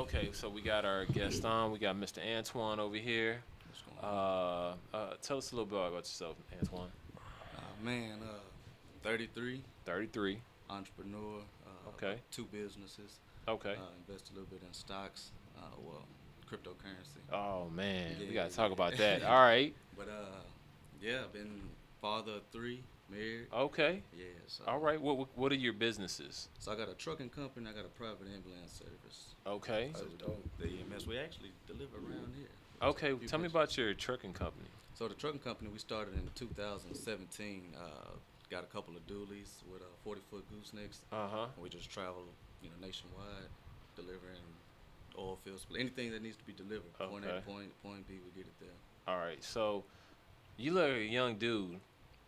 Okay, so we got our guest on. We got Mr. Antoine over here. What's going on? Tell us a little bit about yourself, Antoine. Man, 33, 33. entrepreneur, Okay. two businesses, Okay. invest a little bit in stocks, well, cryptocurrency. Oh man, we Yeah, gotta talk about yeah. that. All right. But yeah, I've been father of three, married. Okay. Yeah, so All right. What are your businesses? so I got a trucking company. I got a private ambulance service. Okay. So That's dope. the EMS we actually deliver around here. Okay. A few Tell me places. about your trucking company. So the trucking company we started in 2017. Got a couple of dualies with 40-foot goosenecks. Uh huh. We just travel, nationwide, delivering oil fields, anything that needs to be delivered. Point A, Okay. point B, we get it there. All right. So you look like a young dude,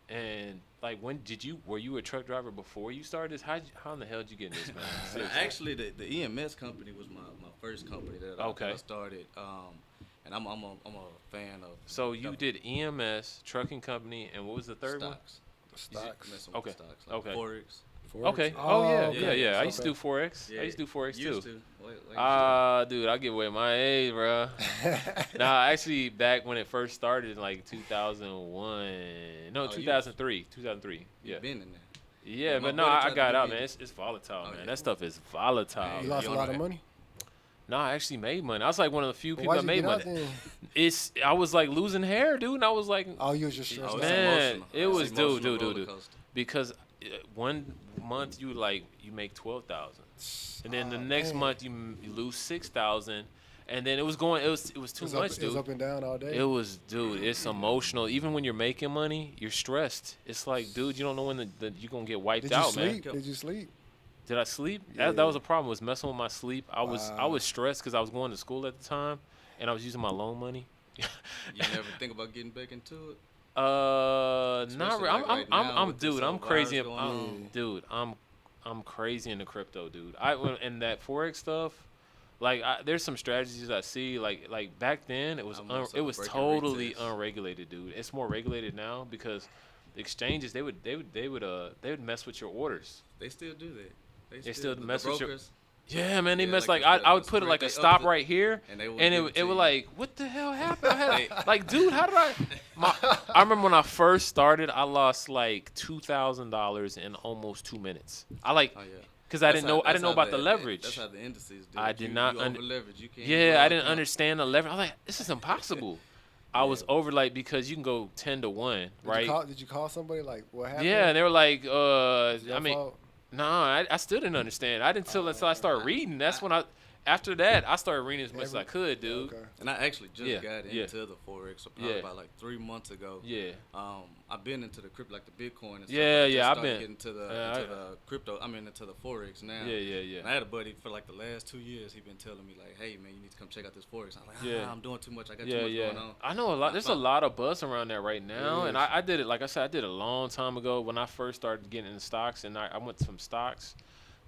and like when were you a truck driver before you started this? How in the hell did you get in this, man? Seriously. Actually, the EMS company was my first company that Okay. I started. And I'm a fan of So you did EMS, trucking company, and what was the third one? stocks. Stocks. Messing Okay. with stocks, like Okay. Forex. Forex. Okay. Oh, yeah, okay. yeah, yeah. I Okay. used to do Forex. I used to do Forex too. Used to. Dude, I give away my age, bro. Nah, actually, back when it first started in like 2001. No, Oh, you 2003. 2003. Yeah. You've been in there. Yeah, My but no, buddy I tried to got do out, me- man. It's volatile, Oh, man. yeah. That stuff is volatile. Hey, You lost a you lot know of that. money. No, I actually made money. I was like one of the few But people why'd that you made get out money. then? I was like losing hair, dude, and I was like, Oh, you was just stressed Oh, out. it's Man, emotional. it It's was- emotional dude. roller coaster. because one month you make 12,000, and then the Oh, next man. month you lose 6,000, and then it was too It much, was dude. up and down all day. It was, dude. It's emotional. Even when you're making money, you're stressed. It's like, dude, you don't know when you're gonna get wiped Did you out, man. sleep? Did you sleep? Did I sleep? Yeah. That was a problem. Was messing with my sleep. I Wow. was stressed because I was going to school at the time, and I was using my loan money. You never think about getting back into it? Not Especially really. like right now I'm with this dude. whole I'm crazy. virus going on. Dude, I'm crazy into crypto, dude. And that Forex stuff. Like, there's some strategies I see. Like back then, it was I'm gonna it was break your totally retest. unregulated, dude. It's more regulated now because the exchanges they would mess with your orders. They still do that. They still the mess with your- brokers, Yeah, man, they Yeah, mess like like the- I would the put it spread, like they a up stop the- right here, and they would and give it to was you. like, what the hell happened? Like, dude, how did I remember when I first started, I lost like $2,000 in almost 2 minutes. Oh yeah. Because I That's didn't know that's how about the That's leverage. how the indices do. I it. did You- not You un- over leverage. You can't. Yeah, go I out didn't count. understand the leverage. I was like, this is impossible. I was over like because you can go 10-1, Did right? Did you call somebody like what happened? Yeah, and they were like, Was it your I mean, fault? no, I still didn't understand. I didn't until I started reading. That's when after that, I started reading as much as I could, dude. Okay. And I actually just Yeah, got yeah. into the Forex probably Yeah. about like 3 months ago. Yeah. I've been into the crypto, like the Bitcoin and stuff. Yeah, I just yeah, I've started been- getting to the, yeah, into the crypto. I mean, into the Forex now. Yeah, yeah, And I yeah. had a buddy for like the last 2 years. He been telling me like, "Hey man, you need to come check out this Forex." I'm like, Yeah. I'm doing too much. I got too Yeah, much yeah. going on. I know a lot. There's a found- lot of buzz around there right now, There and is. I did it. Like I said, I did it a long time ago when I first started getting into stocks, and I went from stocks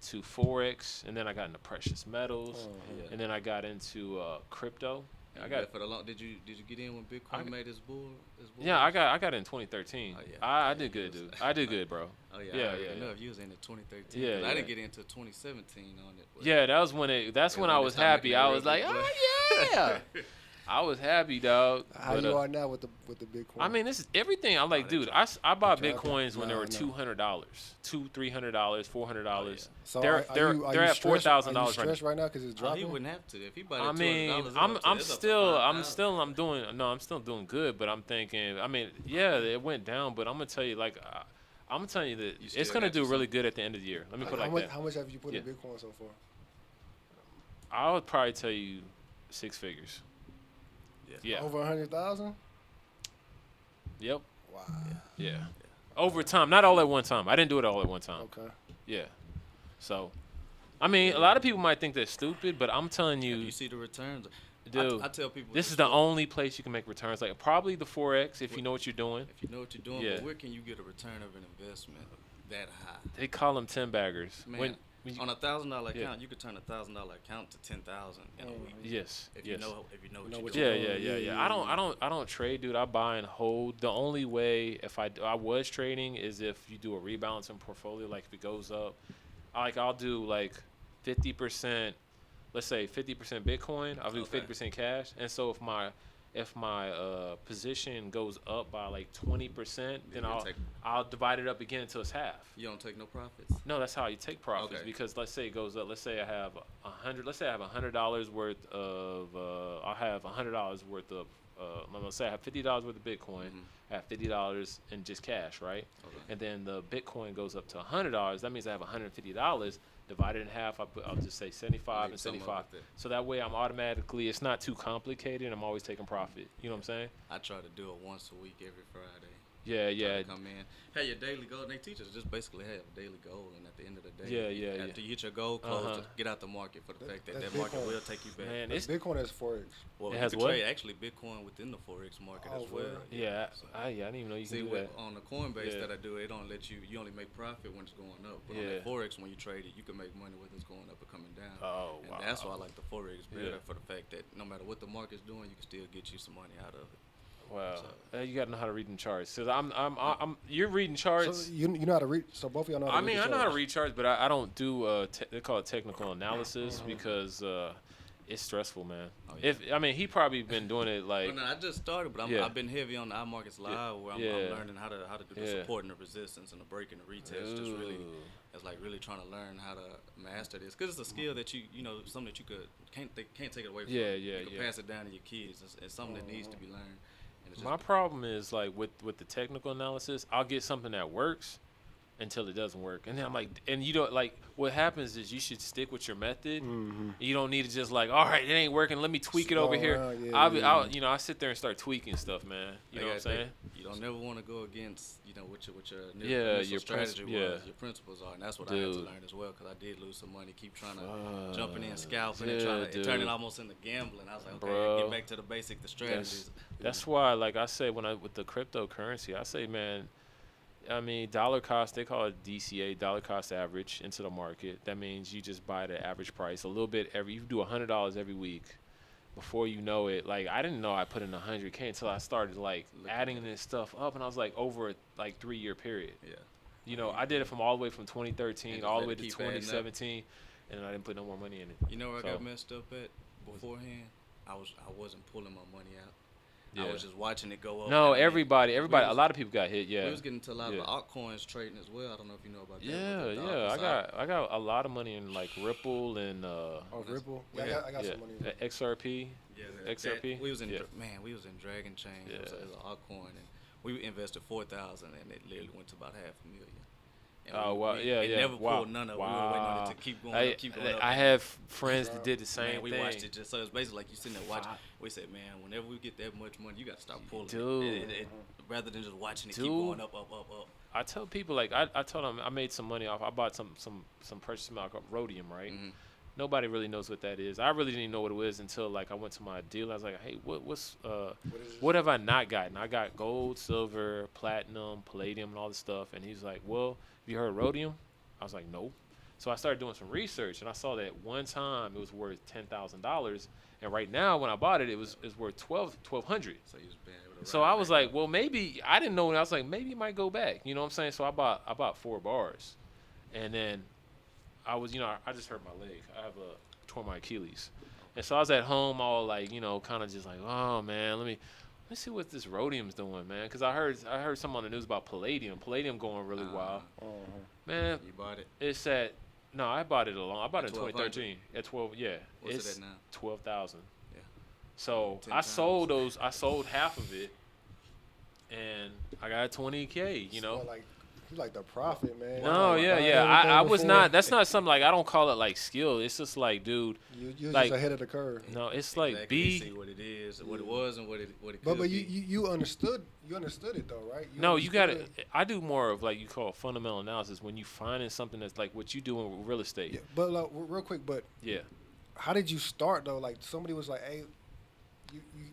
to Forex, and then I got into precious metals, Yeah. and then I got into crypto. I got for the long. Did you get in when Bitcoin made his bull? yeah, I got in 2013. Oh, yeah. I Yeah, did you good, was- dude. I did good, bro. Oh yeah. Yeah, I yeah, already know yeah. if you was in 2013. Yeah, 'cause I yeah. didn't get into 2017 on it. but- Yeah, that was when that's Yeah, when when I they was started happy. making I it was real like, big, oh yeah, I was happy, dog. How But, you are now with the Bitcoin? I mean, this is everything. I'm like, they dude, drop- I bought they dropping? bitcoins when they No, were no. $200, $300, $400. so they're at stressed- $4,000 Are you right stressed right now because it's Oh, he dropping? wouldn't have to if he bought it I mean, $200. I'm it's up to still $5,000. I'm still doing good, but I'm thinking, I mean, yeah, it went down, but I'm gonna tell you, like, I'm gonna tell you that You it's still gonna got do yourself- really good at the end of the year. Let me put it how like much? that. How much have you put in Yeah. Bitcoin so far? I would probably tell you 6 figures. Yeah. Over 100,000. Yep. Wow. Yeah. Over time, not all at one time. I didn't do it all at one time. Okay. Yeah. So, I mean, a lot of people might think that's stupid, but I'm telling You you, see the returns. dude, I tell people this is the only place you can make returns. Like probably the Forex if you know what you're doing. If you know what you're doing, Yeah. but where can you get a return of an investment that high? They call them 10 baggers. Man, When you, on $1,000 account, Yeah. you could turn $1,000 account to 10,000 in a week. yes. If yes. you know what Know you're what doing. you're Yeah, doing. yeah, yeah, yeah. I don't trade, dude. I buy and hold. The only way if I was trading is if you do a rebalancing portfolio, like if it goes up, I'll do like 50% let's say 50% Bitcoin, I'll do Okay. 50% cash. And so if my position goes up by like 20%, then you can I'll divide it up again until it's half. You don't take no profits. No, that's how you take profits. Okay. Because let's say it goes up. Let's say I have Let's say I have $100 worth of. I have $100 worth of. Let's say I have $50 worth of Bitcoin. Mm-hmm. I have $50 in just cash, right? Okay. And then the Bitcoin goes up to $100. That means I have $150 divided in half. I'll just say 75 and Something 75. like that. So that way I'm automatically. It's not too complicated. I'm always taking profit. You know what I'm saying? I try to do it once a week, every Friday. Yeah, yeah. Come in, have your daily goal. And they teach us just basically have a daily goal, and at the end of the day, after you hit your goal, close get out the market for the fact that market will take you back. Man, But Bitcoin has Forex. Well, It you has can what? trade actually Bitcoin within the Forex market Oh, as well. really? Yeah, So, I didn't even know you see, can do that. on the Coinbase Yeah. that I do, it don't let you. You only make profit when it's going up. But on Yeah. the Forex, when you trade it, you can make money whether it's going up or coming down. Oh, And wow. that's why I like the Forex better Yeah. for the fact that no matter what the market's doing, you can still get you some money out of it. Wow, So- you gotta know how to read them charts. Cause you're reading charts. So you know how to read. So both of y'all know how to I read mean, the I know how to charts. read charts, but I don't do they call it technical analysis because it's stressful, man. Oh, yeah. He probably been doing it like Well, no, I just started, but Yeah. I've been heavy on the iMarkets Live, where I'm Yeah. learning how to do the Yeah. support and the resistance and the break and the retest. Just really, Ooh. it's like really trying to learn how to master this, because it's a skill that you know something that you can't take it away from. Yeah, you. yeah, You can yeah. pass it down to your kids. It's something that needs to be learned. And it's My just, problem is like with the technical analysis, I'll get something that works until it doesn't work, and then I'm like, and you don't like. What happens is you should stick with your method. Mm-hmm. You don't need to just like, all right, it ain't working. Let me tweak it over Slow here. around, yeah, I'll yeah. I sit there and start tweaking stuff, man. You know what I'm saying? You don't never want to go against what your Yeah, initial your strategy princi- yeah. was, your principles are, and that's what I had to Dude. learn as well, because I did lose some money, keep trying to Fuck. jumping in, scalping, Yeah, and trying to turn it dude. almost into gambling. I was like, okay, Bro. get back to the basic, the strategies. That's why, like I say, with the cryptocurrency, I say, man, I mean, dollar cost, they call it DCA, dollar cost average, into the market. That means you just buy the average price a little bit you do $100 every week. Before you know it, like I didn't know I put in 100K until I started like Looking adding at it. this stuff up, and I was like over a like 3-year period. Yeah. You know, I did it from all the way from 2013 And all just the way let to it keep adding up. 2017, and I didn't put no more money in it. You know where I So- got messed up at beforehand? I wasn't pulling my money out. Yeah. I was just watching it go up. No, and then everybody, was- a lot of people got hit. Yeah. We was getting to a lot Yeah. of the altcoins trading as well. I don't know if you know about that. Yeah, with the yeah. altcoins. I got a lot of money in like Ripple and Oh, Ripple. Yeah, Yeah. I got some money. in it. XRP. Yeah, XRP? we was in Yeah. we was in Dragon Chain. Yeah. It was an altcoin, and we invested 4,000, and it literally went to about $500,000. And Oh, we- wow. we- Yeah, it yeah. never Wow. pulled none of it. We were waiting on it to keep going up, keep going up. I have friends that did the Man, same we thing. watched it just so it's basically like you sitting there watching. Fuck. We said, man, whenever we get that much money, you got to stop pulling Dude. rather than just watching it keep Dude. going up. I tell people like I told them I made some money off. I bought some precious metal called rhodium, right? Mm-hmm. Nobody really knows what that is. I really didn't know what it was until like I went to my dealer. I was like, hey, what have I not gotten? I got gold, silver, platinum, palladium, and all this stuff. And he's like, well, have you heard of rhodium? I was like, no. So I started doing some research, and I saw that one time it was worth $10,000, and right now when I bought it, it's worth $1,200. So you just been able to So ride I was back like, up. well, maybe I didn't know. And I was like, maybe it might go back. You know what I'm saying? So I bought 4 bars, and then I was, I just hurt my leg. I have tore my Achilles, and so I was at home all like, kind of just like, oh man, let me see what this rhodium's doing, man. Because I heard something on the news about palladium. Palladium going really wild, man. You bought it. It's at no, I bought it I bought it in 1200? 2013 at 12. Yeah, What's it's it at now? 12,000. Yeah. So 10 I times. sold those. I sold half of it, and I got 20K. You know. So, like, you like the profit, man. No, Like, yeah, buying yeah. I everything was before. not. That's not something like I don't call it like skill. It's just like, dude. You're like- just ahead of the curve. No, it's like Exactly. You see be. what it is, what it was, and what it could But be. you understood it though, right? No, you got understood to. I do more of like you call it fundamental analysis when you finding something that's like what you doing with real estate. Yeah, but like, real quick, but Yeah. how did you start though? Like somebody was like, hey,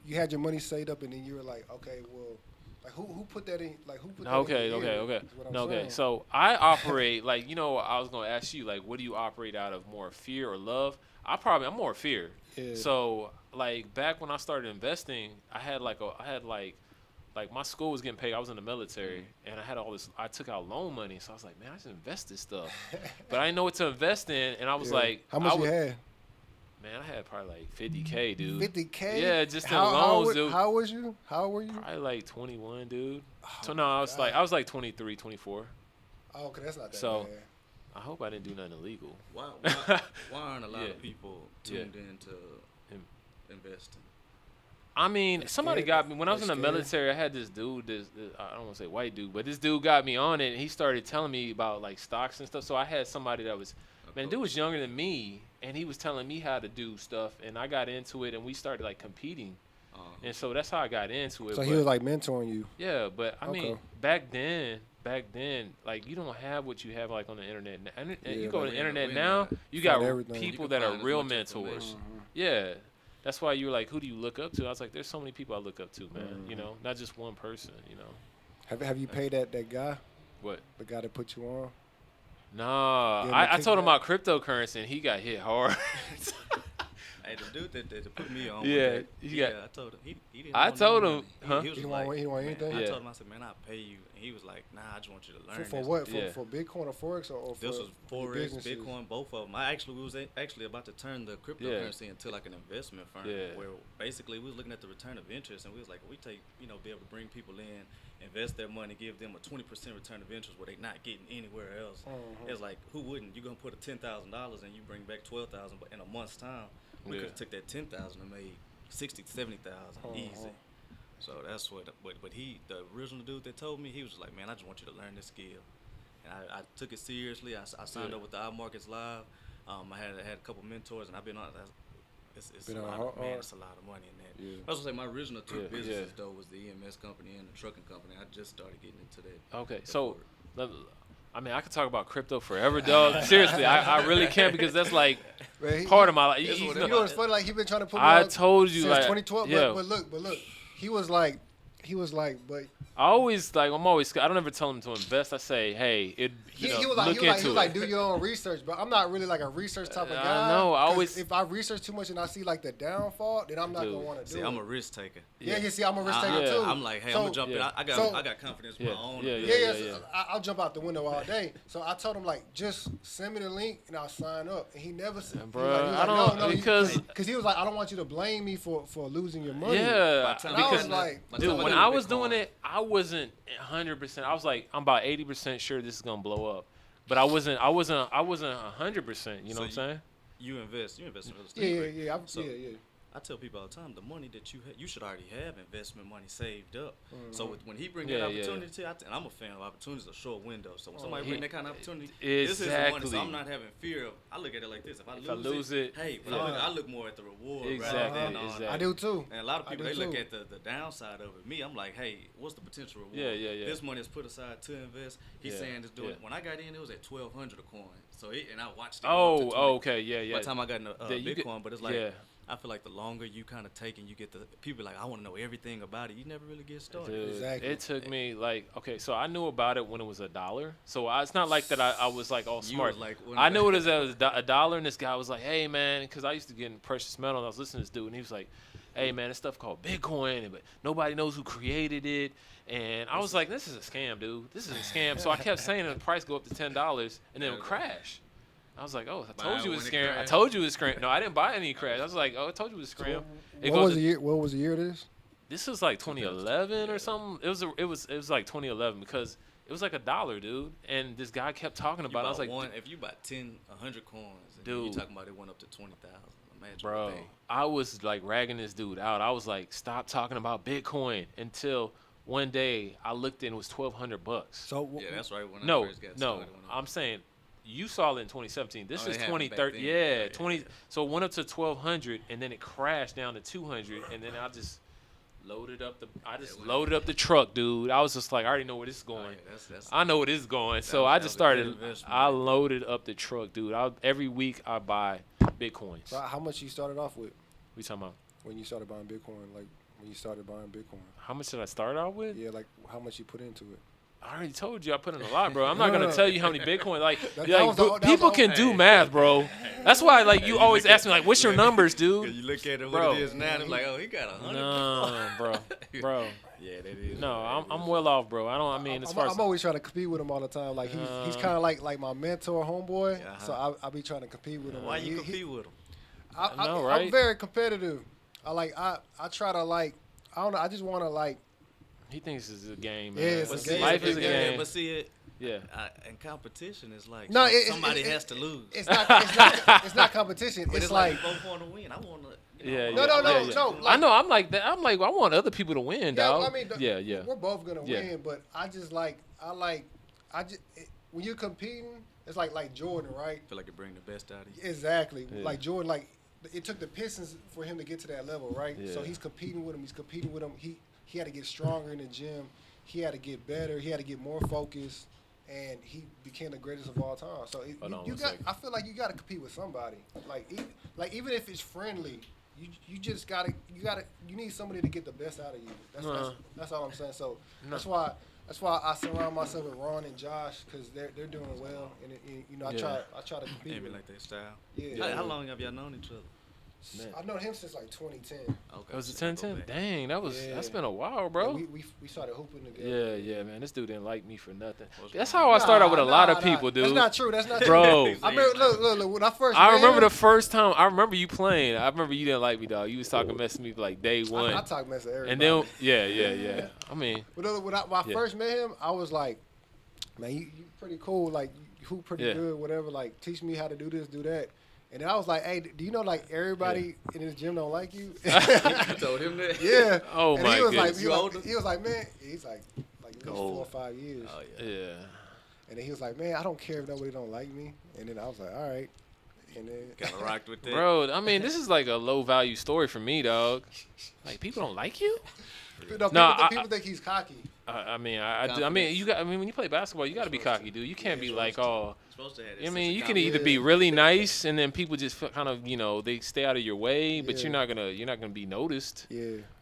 you had your money saved up, and then you were like, okay, well, like who put that in? Like who put that Okay, in? okay, here, okay. is what I'm No, okay. saying. So I operate like I was gonna ask you like, what do you operate out of more fear or love? I'm more fear. Yeah. So like back when I started investing, I had like my school was getting paid. I was in the military, and I had all this. I took out loan money, so I was like, man, I should invest this stuff. But I didn't know what to invest in, and I was Yeah. like, how much I you was, had? Man, I had probably like 50K, dude. 50K? Yeah, just in loans, dude. How was you? How old were you? Probably like 21, dude. Oh, So no, I was like 23, 24. Oh, okay, that's not that so, bad. I hope I didn't do nothing illegal. Why aren't a lot of people tuned into investing? I mean, somebody got me when I was in the military. I had this dude, I don't want to say white dude, but this dude got me on it, and he started telling me about like stocks and stuff. So I had somebody that was, man, dude was younger than me, and he was telling me how to do stuff, and I got into it, and we started like competing, and so that's how I got into it. So he was like mentoring you. Yeah, but I mean, back then, like you don't have what you have like on the internet. And you go to the internet now, you got people that are real mentors. Yeah. That's why you were like, who do you look up to? I was like, there's so many people I look up to, man. You know, not just one person, you know. Have you paid that guy? What? The guy that put you on? Nah. I told him about cryptocurrency, and he got hit hard. Hey, the dude that put me on. Yeah. I told him. He didn't I told him. Huh? He didn't want anything? I told him, I said, man, I'll pay you. And he was like, nah, I just want you to learn For what? For Bitcoin or Forex? Or this was Forex, Bitcoin, both of them. We was actually about to turn the cryptocurrency into like an investment firm where basically we was looking at the return of interest, and we was like, we take, be able to bring people in, invest their money, give them a 20% return of interest where they not getting anywhere else. It's like, who wouldn't? You're going to put a $10,000 and you bring back $12,000, but in a month's time, we could have took that $10,000 and made $60,000 to $70,000 easy. So that's what. But the original dude that told me, he was like, man, I just want you to learn this skill. And I took it seriously. I signed up with the iMarkets Live. I had a couple mentors, and I've been on. It's a lot of money in that. Yeah. I was gonna say my original two businesses though was the EMS company and the trucking company. I just started getting into that. Okay, so. I mean, I could talk about crypto forever, dog. Seriously, I really can't because that's like part of my life. You know what's funny? Like he been trying to put me I told you since like 2012. Yeah. But look, he was like, but I always I don't ever tell him to invest. I say, hey, he was like, do your own research. But I'm not really like a research type of guy. No, I always. If I research too much and I see like the downfall, then I'm not gonna want to do it. I'm a risk taker. Yeah, you see, I'm a risk taker too. I'm like, hey, I'm gonna jump in. I got confidence in my own. I'll jump out the window all day. So I told him like, just send me the link and I'll sign up. And he never said, because he was like, I don't want you to blame me for losing your money. Yeah, because dude, when I was doing it, I wasn't 100%. I was like, I'm about 80% sure this is gonna blow up, but I wasn't 100%. You know what I'm saying? You invest in real estate. Yeah. I tell people all the time, the money that you should already have investment money saved up. So when he bring that opportunity to you, and I'm a fan of opportunities, a short window. So when somebody bring that kind of opportunity, this is the money. So I'm not having fear of. I look at it like this: if I lose it, hey, I look more at the reward. Exactly. I do too. And a lot of people they look at the downside of it. Me, I'm like, hey, what's the potential reward? Yeah. This money is put aside to invest. He's saying it's doing. When I got in, it was at $1,200 a coin. So and I watched it. Okay, yeah. By the time I got into Bitcoin, but it's like. I feel like the longer you kind of take and you get the people like, I want to know everything about it. You never really get started. Dude, exactly. It took me like, okay, so I knew about it when it was $1. So it's not like that I was like all smart. I knew it was $1, and this guy was like, hey man, because I used to get in precious metal, and I was listening to this dude, and he was like, hey man, this stuff called Bitcoin, but nobody knows who created it. And I was like, this is a scam, dude. This is a scam. So I kept saying the price go up to $10, and then it would crash. I was like, oh, I told you it was a scam. I told you it was a scam. No, I didn't buy any crash. I was like, oh, I told you it was a scam. What was the year of this? This was like 2011 or something. It was like 2011 because it was like $1, dude. And this guy kept talking about it. I was like, if you bought 100 coins, dude, you talking about it went up to 20,000. Imagine, bro. I was like ragging this dude out. I was like, stop talking about Bitcoin until one day I looked and it was $1,200. So that's right. When I first got started, I'm saying. You saw it in 2017. This is 2013. Yeah, 20. So it went up to 1,200, and then it crashed down to 200, and then I just loaded up the truck, dude. I was just like, I already know where this is going. I know where this is going. So I just started. I loaded up the truck, dude. Every week I buy Bitcoins. So how much you started off with? What you talking about? When you started buying Bitcoin, like when you started buying Bitcoin. How much did I start out with? Yeah, like how much you put into it. I already told you I put in a lot, bro. I'm not gonna tell you how many Bitcoin. People can do math, bro. That's why, like, you always ask me, like, what's your numbers, dude? You look at it, what it is now, and I'm like, oh, he got 100. No, bro. Yeah, that is. No, I'm well off, bro. I'm always trying to compete with him all the time. Like he's kind of like my mentor, homeboy. So I be trying to compete with him. Why you compete with him? I know, right? I'm very competitive. I try to like. I don't know. I just want to like. He thinks it's a game, man. Yeah, it's a game. Life is a game. But see it. Yeah. And competition is like somebody has to lose. It's not competition. But it's like both want to win. I want to. No. I know. I'm like that. I'm like, I want other people to win, dog. I mean, yeah. We're both gonna win, but I just when you're competing, it's like Jordan, right? I feel like it brings the best out of you. Exactly. Yeah. Like Jordan, like it took the Pistons for him to get to that level, right? Yeah. So he's competing with him. He had to get stronger in the gym. He had to get better. He had to get more focused, and he became the greatest of all time. So I feel like you got to compete with somebody. Like even if it's friendly. You just you need somebody to get the best out of you. That's all I'm saying. So that's why I surround myself with Ron and Josh because they're doing well, and I try to compete. Maybe like their style. Yeah. How long have y'all known each other? Man. I've known him since like 2010. Okay. Was it 10-10? Dang, that's been a while, bro. Yeah, we started hooping together. Yeah, man. This dude didn't like me for nothing. That's how I started out with a lot of people, dude. That's not true. Bro. I mean, look. When I first remember the first time. I remember you playing. I remember you didn't like me, dog. You was talking mess to me like day one. I talk mess to everybody. And then, yeah. I mean. When I first met him, I was like, man, you pretty cool. Like, you hoop pretty good, whatever. Like, teach me how to do this, do that. And then I was like, hey, do you know, like, everybody in this gym don't like you? You told him that? Yeah. Oh, and my goodness. You older? He was like, man, he's like at least 4 or 5 years. Oh, Yeah. And then he was like, man, I don't care if nobody don't like me. And then I was like, all right. And then kind of rocked with that. Bro, I mean, this is like a low-value story for me, dog. Like, people don't like you? People think he's cocky. I mean, when you play basketball, you got to be cocky, dude. You can't be like, oh. I mean, you can either be really nice and then people just kind of, they stay out of your way, but you're not gonna be noticed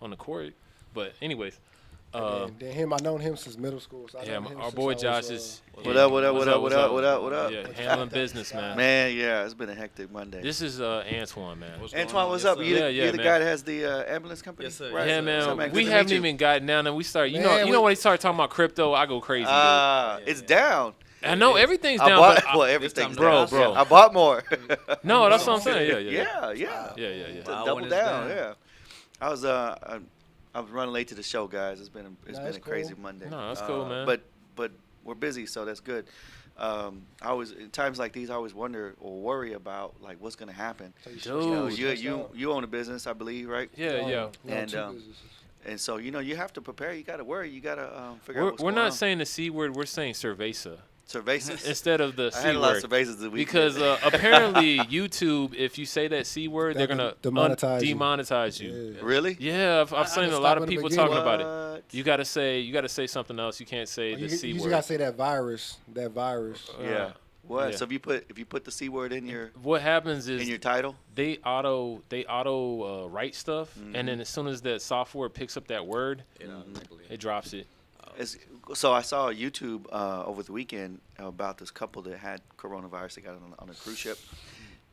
on the court. But anyways, then him, I've known him since middle school. So our boy Josh is. What up? Yeah, handling business, man. Man, yeah, it's been a hectic Monday. This is Antoine, man. Antoine, what's up? You're the guy that has the ambulance company? Yes, sir. Right? Yeah, man. So, We haven't even gotten down, and we start. You know when he started talking about crypto, I go crazy. Dude. It's down. I know everything's down. Everything's bro. I bought more. No, that's what I'm saying. Yeah. Double down. Yeah. I was running late to the show, guys. It's been a crazy Monday. No, that's cool, man. But we're busy, so that's good. In times like these, I always wonder or worry about like what's gonna happen. Dude, you own a business, I believe, right? Yeah. And so you have to prepare. You got to worry. You got to figure out what's We're going not on. saying the C word. We're saying cerveza. Cervezas? Instead of the C word. I had a lot of cervezas this week. Because apparently YouTube, if you say that C word, they're going to demonetize you. Yeah. Really? Yeah, I've seen a lot of people talking about it. You got to say something else. You can't say the C word. You just got to say that virus. Yeah. What? Yeah. So if you put the C word in your what happens is in your title, they auto write stuff, and then as soon as that software picks up that word, it drops it. So I saw YouTube over the weekend about this couple that had coronavirus. They got it on a cruise ship,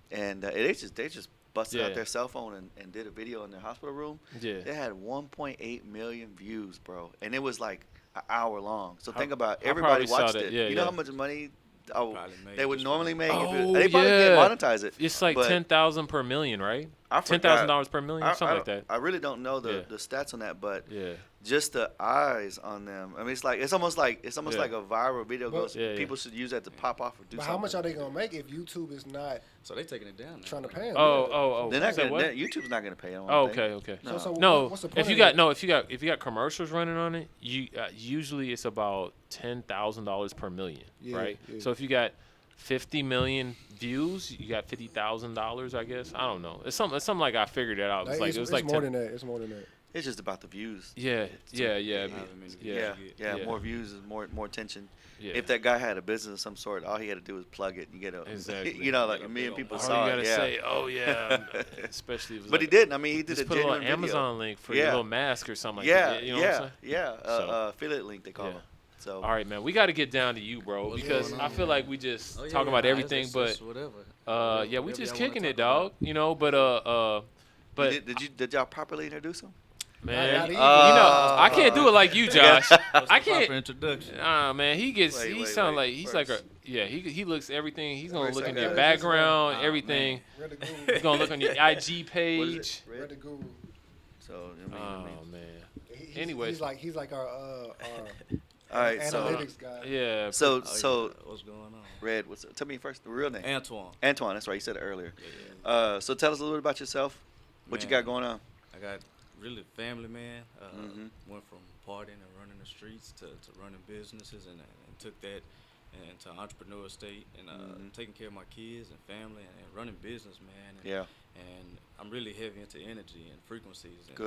and they just busted out their cell phone and did a video in their hospital room. Yeah, they had 1.8 million views, bro, and it was like an hour long. So think about everybody watched it. You know how much money they would normally make? They probably can't monetize it. It's like $10,000 per million, right? $10,000 per million, something like that. I really don't know the stats on that, but just the eyes on them. I mean, it's almost like a viral video. People should use that to pop off or do something. But how much are they gonna make if YouTube is not? So they taking it down. Trying to pay them. They're not gonna. YouTube's not gonna pay them. Okay. No. No. What's the point If you got commercials running on it, usually it's about $10,000 per million, right? Yeah. So if you got 50 million views, you got $50,000, I guess. I don't know. It's something like I figured it out. It's more than that. It's more than that. It's just about the views. Yeah. More views is more attention. Yeah. If that guy had a business of some sort, all he had to do was plug it and get a. Exactly. Like a million people saw you gotta it. say, especially. If it was but he didn't. I mean, he did just a put genuine an Amazon link for your little mask or something like that. You know what I'm saying? Affiliate link they call it. So. All right, man, we got to get down to you, bro, because I feel like we just talk about everything, but we just kicking it, dog. But did y'all properly introduce him? Man, I can't do it like you, Josh. I can't. Introduction. Man, he sounds like he's first. Like he looks everything. He's gonna look in your background, everything. He's gonna look on your IG page. Red the Guru. So man. Anyway, he's like our all right, analytics guy. Yeah. So what's going on? Red, tell me first the real name. Antoine, that's right. You said it earlier. Yeah. So tell us a little bit about yourself. What you got going on? I got really family, man. Went from partying and running the streets to running businesses and took that into entrepreneur state and taking care of my kids and family and running business, man. And I'm really heavy into energy and frequencies and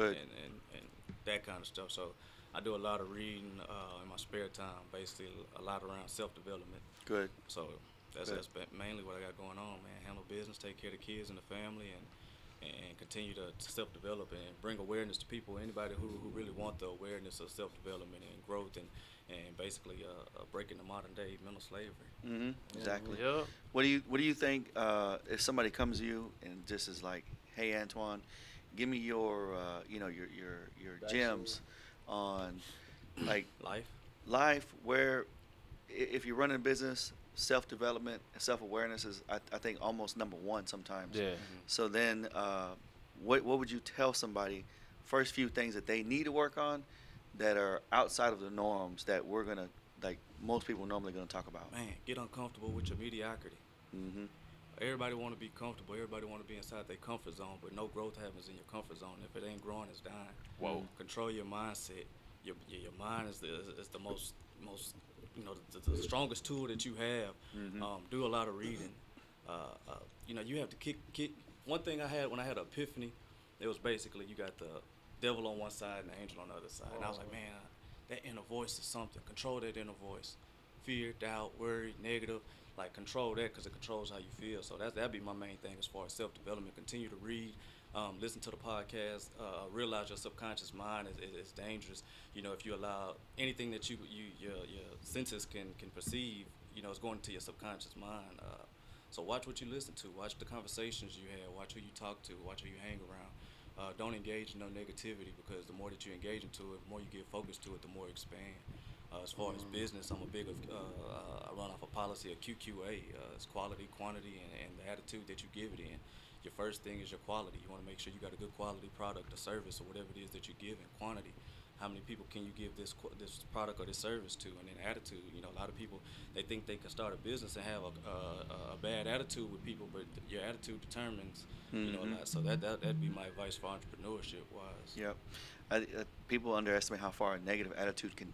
that kind of stuff. So I do a lot of reading in my spare time, basically a lot around self-development. Good. So that's mainly what I got going on, man. Handle business, take care of the kids and the family, and continue to self-develop and bring awareness to people, anybody who really want the awareness of self-development and growth and basically breaking the modern-day mental slavery. Exactly. Yeah. What do you think if somebody comes to you and just is like, hey, Antoine, give me your your gems on like life where if you're running a business, self-development and self-awareness is I think almost number one sometimes. Yeah. So then what would you tell somebody first few things that they need to work on that are outside of the norms that we're gonna like most people normally gonna talk about? Man, get uncomfortable with your mediocrity. Everybody want to be comfortable. Everybody want to be inside their comfort zone, but no growth happens in your comfort zone. If it ain't growing, it's dying. Whoa. Control your mindset. Your mind is the most the strongest tool that you have. Do a lot of reading. You have to kick. One thing I had when I had an epiphany, it was basically you got the devil on one side and the angel on the other side. And I was like, man, that inner voice is something. Control that inner voice. Fear, doubt, worry, negative. Like control that because it controls how you feel. So that'd be my main thing as far as self-development. Continue to read, listen to the podcast. Realize your subconscious mind is dangerous. If you allow anything that your senses can perceive, it's going into your subconscious mind. So watch what you listen to. Watch the conversations you have. Watch who you talk to. Watch who you hang around. Don't engage in no negativity because the more that you engage into it, the more you get focused to it, the more it expand. As far as business, I'm a big I run off a policy of QQA. It's quality, quantity, and the attitude that you give it in. Your first thing is your quality. You want to make sure you got a good quality product or service or whatever it is that you give in quantity. How many people can you give this product or this service to? And then attitude. A lot of people, they think they can start a business and have a bad attitude with people, but your attitude determines, a lot. So that'd be my advice for entrepreneurship wise. Yep. People underestimate how far a negative attitude can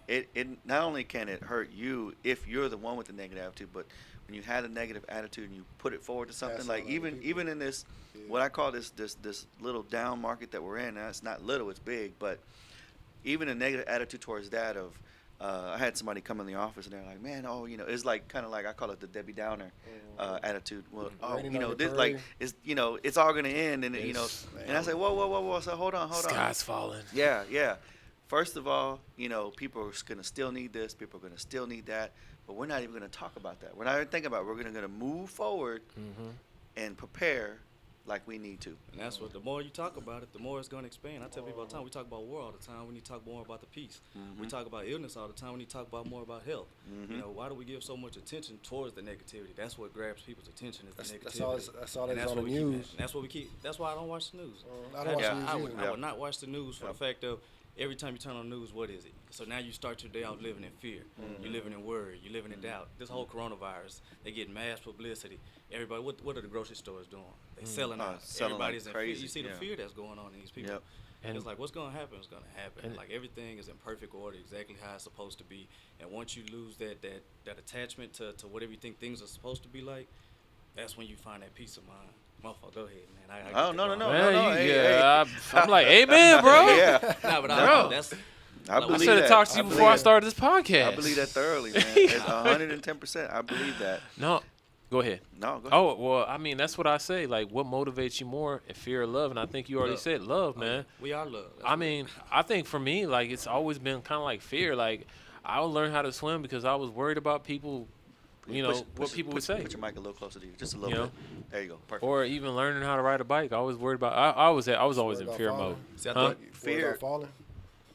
it not only can it hurt you if you're the one with the negative attitude, but when you had a negative attitude and you put it forward to something like even in this what I call this little down market that we're in. Now it's not little, it's big, but even a negative attitude towards that of I had somebody come in the office and they're like, man, it's like kind of like I call it the Debbie Downer attitude. Well, this like it's all gonna end, and and I say, whoa. So hold on. Sky's falling. Yeah. First of all, people are gonna still need this. People are gonna still need that, but we're not even gonna talk about that. We're not even thinking about it. We're gonna move forward and prepare like we need to. And that's what the more you talk about it, the more it's going to expand. I tell people all the time, we talk about war all the time. We need to talk more about the peace. We talk about illness all the time. We need to talk about more about health. Why do we give so much attention towards the negativity? That's what grabs people's attention is the negativity. That's all that's on the news. That's what we keep. That's why I don't watch the news. I don't watch the news I would not watch the news for the fact of every time you turn on the news, what is it? So now you start your day out living in fear. You're living in worry. You're living in doubt. This whole coronavirus, they get mass publicity. Everybody, what are the grocery stores doing? They selling out. Everybody's like in fear. You see the fear that's going on in these people. And it's like, what's going to happen is going to happen. Like everything is in perfect order, exactly how it's supposed to be. And once you lose that attachment to whatever you think things are supposed to be like, that's when you find that peace of mind. Motherfucker, go ahead, man. No. I'm like, amen, bro. I should have talked to you before I started this podcast. I believe that thoroughly, man. It's 110%. I believe that. No, go ahead. No, go ahead. Oh, well, I mean, that's what I say. Like, what motivates you more? If fear or love? And I think you already said love, man. We are love. I think for me, like, it's always been kind of like fear. Like, I learned how to swim because I was worried about people what people would say. Put your mic a little closer to you, just a little bit. There you go. Perfect. Or even learning how to ride a bike. I was worried about. I was always in fear mode. Fear falling.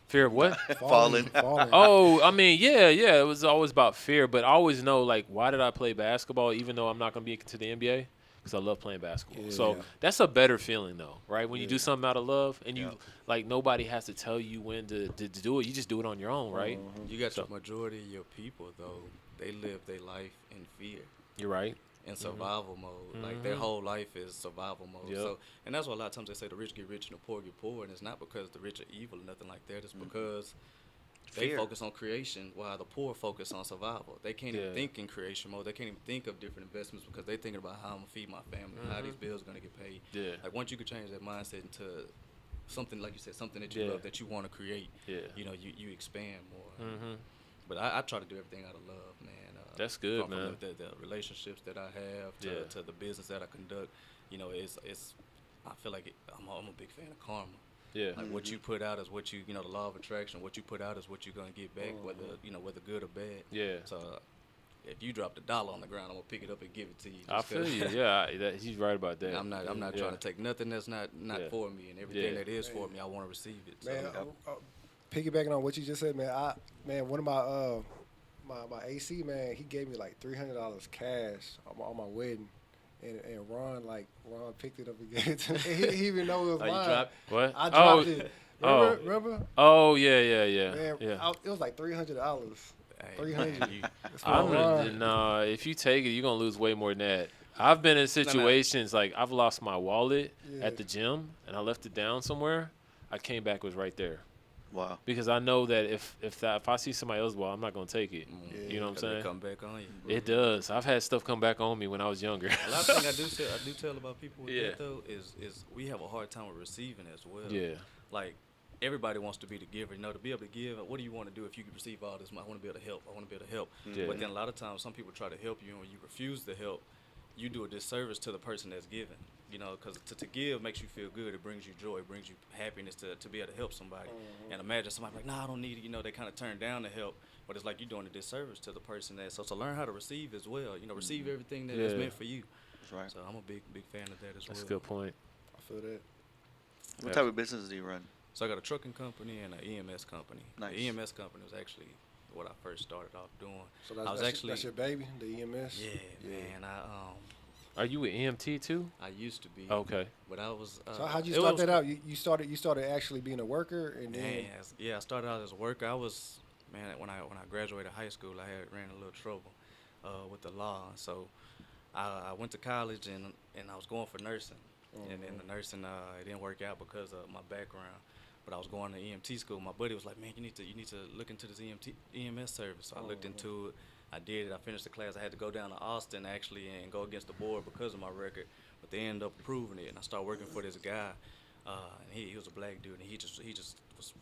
Fear of what? Falling. Oh, I mean, yeah. It was always about fear, but I always know, like, why did I play basketball, even though I'm not going to be into the NBA? Because I love playing basketball. Yeah. So that's a better feeling, though, right? When you do something out of love, and you like nobody has to tell you when to do it. You just do it on your own, right? You got the majority of your people, though. They live their life in fear. You're right. In survival mode. Like, their whole life is survival mode. So, and that's why a lot of times they say the rich get rich and the poor get poor. And it's not because the rich are evil or nothing like that. It's because they focus on creation while the poor focus on survival. They can't even think in creation mode. They can't even think of different investments because they're thinking about how I'm going to feed my family, how these bills are going to get paid. Yeah. Like, once you could change that mindset into something, like you said, something that you love, that you want to create, you expand more. But I try to do everything out of love, man. That's good, man. From the relationships that I have to the business that I conduct, it's I feel like I'm a big fan of karma. Yeah. Like what you put out is what the law of attraction. What you put out is what you're gonna get back, whether good or bad. Yeah. So if you dropped $1 on the ground, I'm gonna pick it up and give it to you. I feel you. Yeah, he's right about that. I'm not trying to take nothing that's not for me, and everything that is for me, I want to receive it. Man, piggybacking on what you just said, man. One of my my AC man, he gave me like $300 cash on my wedding, and Ron picked it up and gave it to me. He even know it was mine. You dropped what? I dropped it. Remember? Oh yeah. Man, it was like $300. No, if you take it, you're gonna lose way more than that. I've been in situations like I've lost my wallet at the gym and I left it down somewhere. I came back, it was right there. Wow. Because I know that if I see somebody else's wallet, I'm not gonna take it. You know what I'm saying? It come back on you. It does. I've had stuff come back on me when I was younger. A lot of things I do tell about people with that though is we have a hard time with receiving as well. Yeah. Like everybody wants to be the giver. To be able to give. What do you want to do if you can receive all this? I want to be able to help. I want to be able to help. Yeah. But then a lot of times some people try to help you and when you refuse to help, you do a disservice to the person that's giving. Because to give makes you feel good. It brings you joy. It brings you happiness to be able to help somebody. And imagine somebody like, nah, I don't need it. They kind of turn down the help. But it's like you're doing a disservice to the person that. So to learn how to receive as well. Receive everything that is meant for you. That's right. So I'm a big fan of that as well. That's a good point. I feel that. What type of business do you run? So I got a trucking company and an EMS company. Nice. The EMS company was actually what I first started off doing. So that's your baby, the EMS? Yeah, man. Are you an EMT too? I used to be. Okay. But I was. So how'd you start that out? You started actually being a worker, and then. I started out as a worker. I was, when I graduated high school, I ran a little trouble with the law. So I went to college and I was going for nursing, and then the nursing it didn't work out because of my background. But I was going to EMT school. My buddy was like, man, you need to look into this EMS service. So I looked into it. I did it. I finished the class. I had to go down to Austin actually and go against the board because of my record, but they ended up approving it. And I started working for this guy, and he was a black dude, and he just was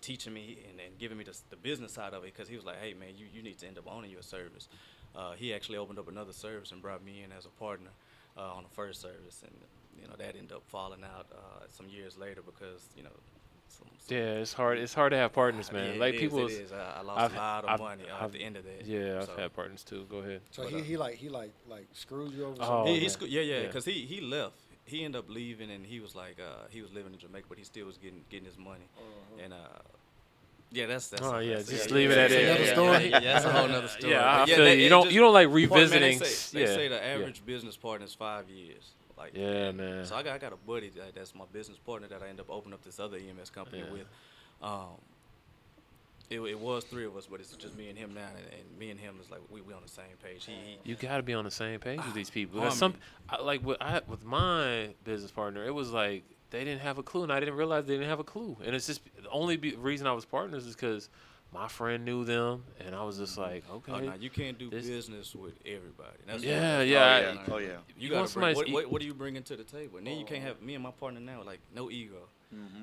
teaching me and giving me the business side of it because he was like, hey man, you need to end up owning your service. He actually opened up another service and brought me in as a partner on the first service, and that ended up falling out some years later because yeah, it's hard. It's hard to have partners, man. Yeah, like it people, is. I lost a lot of money at the end of that. Yeah, I've had partners too. Go ahead. So but, he screwed you over. Oh, because he left. He ended up leaving, and he was like he was living in Jamaica, but he still was getting his money, and that's just leave it at it. Another story. Yeah, that's a whole other story. Yeah, I feel you. You don't like revisiting. They say the average business partner is 5 years. Like, man. So I got a buddy that's my business partner that I ended up opening up this other EMS company with. It was 3 of us, but it's just me and him now, and me and him is like we on the same page. You got to be on the same page with these people. With my business partner, it was like they didn't have a clue, and I didn't realize they didn't have a clue. And it's just the only reason I was partners is because my friend knew them, and I was just like, okay. Oh, no, you can't do business with everybody. That's You got to bring, what do you bring to the table? And then you can't have me and my partner now, like, no ego.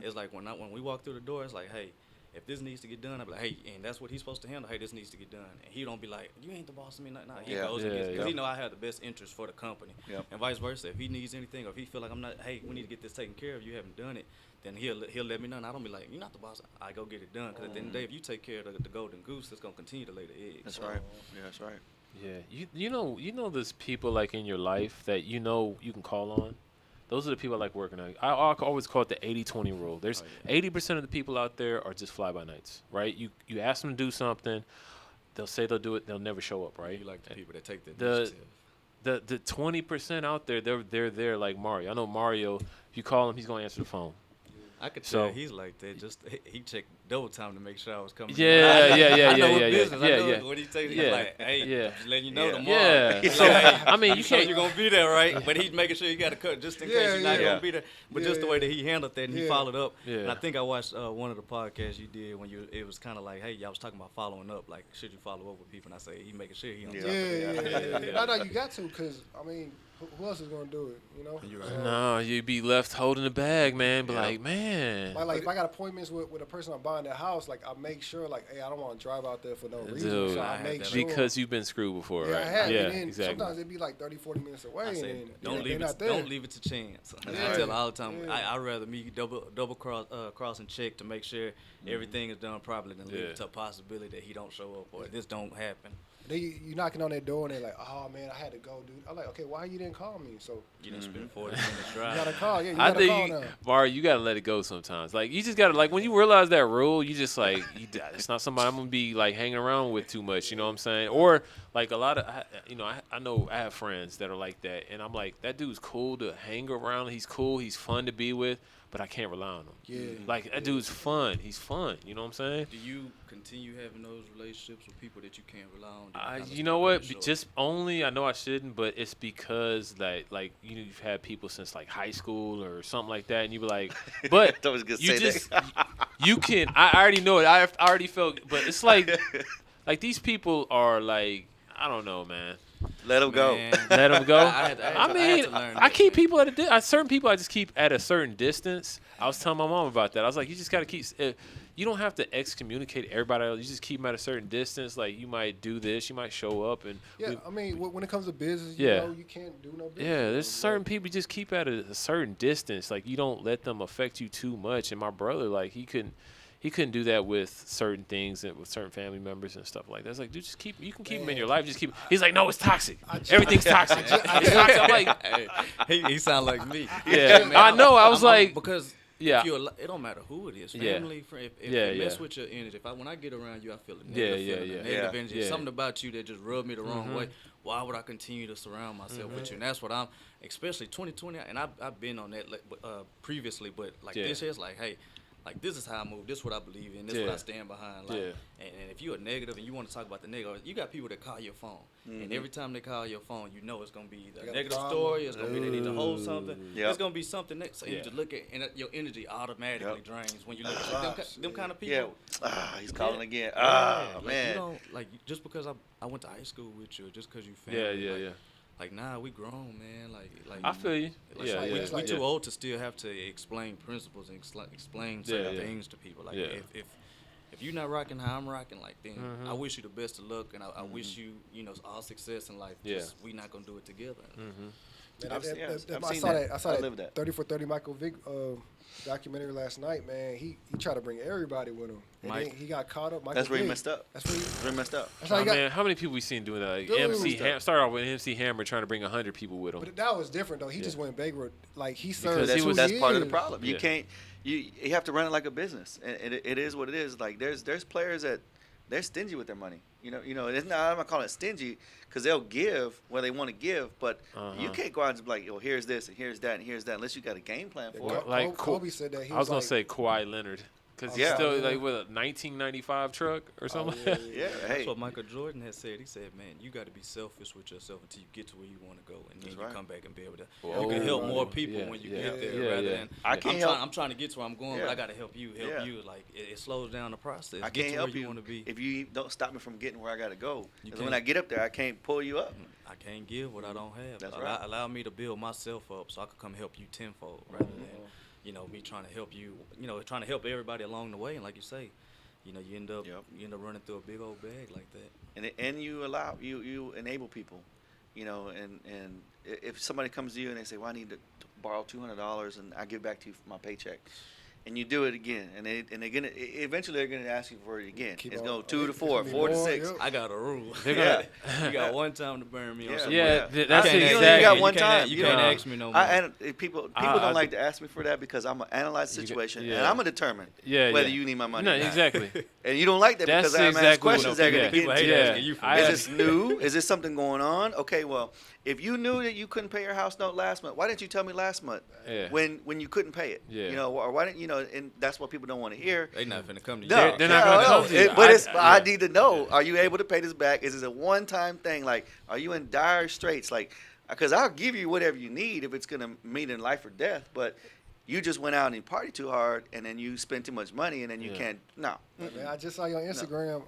It's like when we walk through the door, it's like, hey, if this needs to get done, I'm like, hey, and that's what he's supposed to handle. Hey, this needs to get done. And he don't be like, you ain't the boss of me. Nah, he goes and gets it. Because he know I have the best interest for the company. Yep. And vice versa. If he needs anything or if he feel like I'm not, hey, we need to get this taken care of, you haven't done it, then he'll let me know. And I don't be like, you're not the boss. I go get it done. Because at the end of the day, if you take care of the golden goose, it's going to continue to lay the eggs. That's right. Yeah, that's right. Yeah, you know, there's people like in your life that you can call on. Those are the people I like working on. I always call it the 80-20 rule. There's 80% of the people out there are just fly-by-nights, right? You ask them to do something, they'll say they'll do it, they'll never show up, right? You like the people that take the initiative. The 20% out there, they're there like Mario. I know Mario. If you call him, he's gonna answer the phone. I could tell he's like that. Just he checked double time to make sure I was coming. Yeah. I know business. I know what he takes. He's like, hey, just letting you know tomorrow. Yeah. So I mean, you can't. You're gonna be there, right? But he's making sure you got to cut just in case you're not gonna be there. But just the way that he handled that and he followed up. Yeah. And I think I watched one of the podcasts you did when it was kind of like, hey, y'all was talking about following up. Like, should you follow up with people? And I say, he making sure he on top of it. No, you got to, because I mean, who else is gonna do it? You know. No, you'd be left holding the bag, man. But like, man. Like if I got appointments with a person I'm buying their house, like I make sure, like, hey, I don't want to drive out there for no reason. Dude, so I make sure. Because you've been screwed before, right? I have. Yeah, and then exactly. Sometimes it'd be like 30, 40 minutes away. I say, and don't leave it to chance. I tell all the time, I'd rather me double cross and check to make sure everything is done properly than leave it to a possibility that he don't show up or this don't happen. You knocking on their door and they're like, oh man, I had to go, dude. I'm like, okay, why you didn't call me? So you didn't spend 40 minutes driving. You gotta call, you gotta call now. Mario, you gotta let it go sometimes. Like you just gotta, like, when you realize that rule, you just like, it's not somebody I'm gonna be like hanging around with too much. You know what I'm saying? Or like a lot of, I know I have friends that are like that, and I'm like, that dude's cool to hang around. He's cool. He's fun to be with. But I can't rely on him. Yeah. Like, that dude's fun. He's fun. You know what I'm saying? Do you continue having those relationships with people that you can't rely on? You know what? Just only, I know I shouldn't, but it's because like you've had people since like high school or something like that, and you be like, but that was good you just you can. I already know it. I already felt, but it's like these people are like, I don't know, man. Let them go. Let them go. I keep people at certain people. I just keep at a certain distance. I was telling my mom about that. I was like, you just got to keep. You don't have to excommunicate everybody else. You just keep them at a certain distance. Like, you might do this, you might show up, and I mean, when it comes to business, you know, you can't do no business. Yeah, there's certain people you just keep at a certain distance. Like, you don't let them affect you too much. And my brother, like, he couldn't do that with certain things and with certain family members and stuff like that. It's like, dude, you can keep them in your life. Just keep. He's like, no, it's toxic. Everything's toxic. It's toxic. I'm like, he sound like me. Yeah, man, I know. I was like, because. Yeah, it don't matter who it is, family, friend. If it mess with your energy, when I get around you, I feel a negative energy. Something about you that just rubbed me the wrong way. Why would I continue to surround myself with you? And that's what I'm, especially 2020. And I've been on that previously, but like this year, it's like, hey, like, this is how I move. This is what I believe in. This is what I stand behind. Like, and if you're a negative and you want to talk about the negative, you got people that call your phone. And every time they call your phone, you know it's going to be a negative story. It's going to be they need to hold something. It's going to be something next. So you just look at, and your energy automatically drains when you look at them kind of people. Yeah. He's calling again. Man. You don't, like, just because I went to high school with you, just because you family. Like, nah, we grown, man. Like I feel you. We too old to still have to explain principles and explain certain things to people. Like, if you're not rocking how I'm rocking, like, then I wish you the best of luck, and I wish you, all success in life. Just we not gonna do it together. Man, I saw that 30 for 30 Michael Vick documentary last night, man. He tried to bring everybody with him. And then he got caught up. That's where he messed up. That's where he messed up. Man, how many people we seen doing that? Like, started off with MC Hammer trying to bring 100 people with him. But that was different, though. He just went backward. Like, he served. That's part of the problem. You can't. You have to run it like a business, and it is what it is. Like, there's players that they're stingy with their money. It's not, I'm not calling it stingy because they'll give where they want to give, but you can't go out and just be like, oh, here's this and here's that and here's that, unless you got a game plan for it. Like Kobe said that. I was gonna say Kawhi Leonard. Because he's still like with a 1995 truck or something. That's what Michael Jordan has said. He said, man, you got to be selfish with yourself until you get to where you want to go. And then you come back and be able to you can help more people when you get there rather than I'm trying to get to where I'm going, but I got to help you. Like, it slows down the process. I can't help you if you don't stop me from getting where I got to go. Because when I get up there, I can't pull you up. I can't give what I don't have. That's right. Allow me to build myself up so I can come help you tenfold rather than me trying to help you, trying to help everybody along the way. And like you say, you end up running through a big old bag like that. And you you enable people, and if somebody comes to you and they say, well, I need to borrow $200 and I give back to you for my paycheck, and you do it again, and they're gonna eventually they're gonna ask you for it again. Keep It's on- going 2 to 4, 4 to 6. I got a rule. Yeah. You got one time to burn me on something. Yeah, You that's can't- exactly. You got one you can't- time. You You can't know. ask me no more. People I don't like to ask me for that because I'm gonna analyze the You situation yeah. and I'm gonna determine whether you need my money. No, or not. exactly. And you don't like that That's because I'm asking exactly questions what that are gonna people get hate into. asking you for. I Is ask- this new? Is this something going on? Okay, well, if you knew that you couldn't pay your house note last month, why didn't you tell me last month Yeah. when you couldn't pay it? Yeah. You know, or why didn't you know? And that's what people don't want to hear. They not finna come to you. No, They're not gonna come to you. But I Yeah. need to know: are you able to pay this back? Is it a one-time thing? Like, are you in dire straits? Like, because I'll give you whatever you need if it's gonna mean in life or death. But you just went out and partied too hard, and then you spent too much money, and then you can't. No. Man, I just saw you on Instagram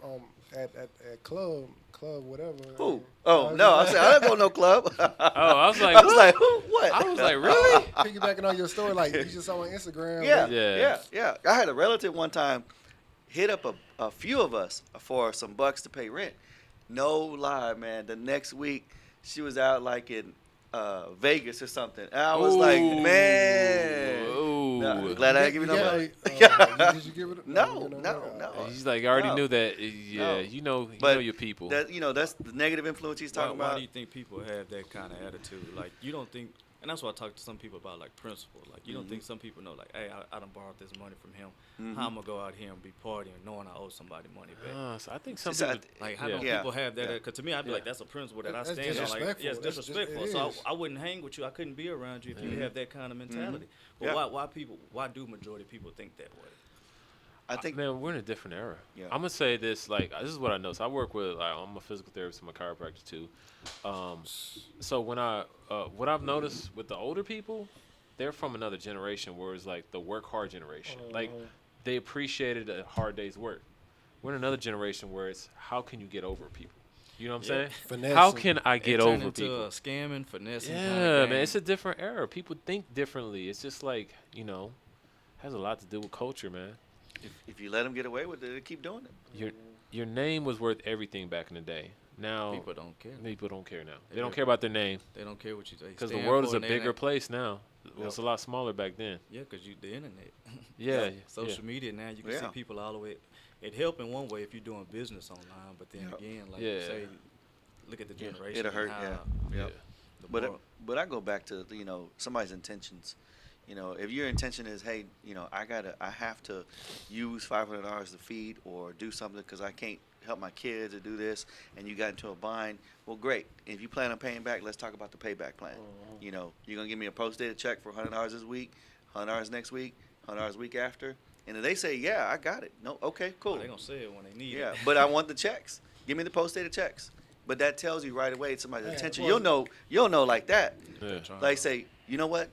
at club whatever. Who? Oh no! I said I don't go to no club. Oh, I was like, I was like, who? What? I was like, really? Piggybacking on your story, like you just saw on Instagram. Yeah. I had a relative one time hit up a few of us for some bucks to pay rent. No lie, man. The next week she was out like in Vegas or something. And I was like, man. Ooh. Nah, glad I didn't give you no money. Did you give it? No. He's like, I already No. knew that. Yeah, No. you know But your people. That's the negative influence he's talking Why about. do you think people have that kind of attitude? Like, you don't think, and that's why I talk to some people about, like, principle. Like, you don't think some people know, like, hey, I done borrowed this money from him. How I'm going to go out here and be partying knowing I owe somebody money back? So I think some See, so people. Like, how yeah. don't people have that? Because to me, I'd be like, that's a principle that I That's stand on. Like, disrespectful. yeah, it's That's just- disrespectful. it So is. I wouldn't hang with you. I couldn't be around you if you have that kind of mentality. But Yeah. why do majority of people think that way? I think Man, we're in a different era. Yeah. I'm gonna say this. Like, this is what I know. So I work with. Like, I'm a physical therapist. I'm a chiropractor too. So when what I've noticed with the older people, they're from another generation where it's like the work hard generation. Like, they appreciated a hard day's work. We're in another generation where it's how can you get over people? You know what I'm saying? Finessing. How can I get It turned over into people? a scamming, finessing. Yeah, kind of man, game. it's a different era. People think differently. It's just like, has a lot to do with culture, man. if you let them get away with it, they keep doing it. Your name was worth everything back in the day. Now People don't care. people don't care now. They They don't do. care about their name They don't care what you say. because the world is a bigger place now. It was Yep. a lot smaller back then. Yeah, because the internet. Yeah, Social media now, you can Yeah. see people all the way. It help in one way if you're doing business online, but then Yep. again, like Yeah. you say, look at the generation. It'll hurt. and Yeah. how Yep. the But more- but I go back to somebody's intentions. If your intention is, hey, I have to use $500 to feed or do something because I can't help my kids or do this, and you got into a bind. Well, great. If you plan on paying back, let's talk about the payback plan. You're gonna give me a post-dated check for $100 this week, $100 next week, $100 week after, and if they say, yeah, I got it. No, okay, cool. they're gonna say it when they need Yeah, it. but I want the checks. Give me the post-dated checks. But that tells you right away it's somebody's Yeah, intention. well- You'll know like that. Yeah. Like say, you know what?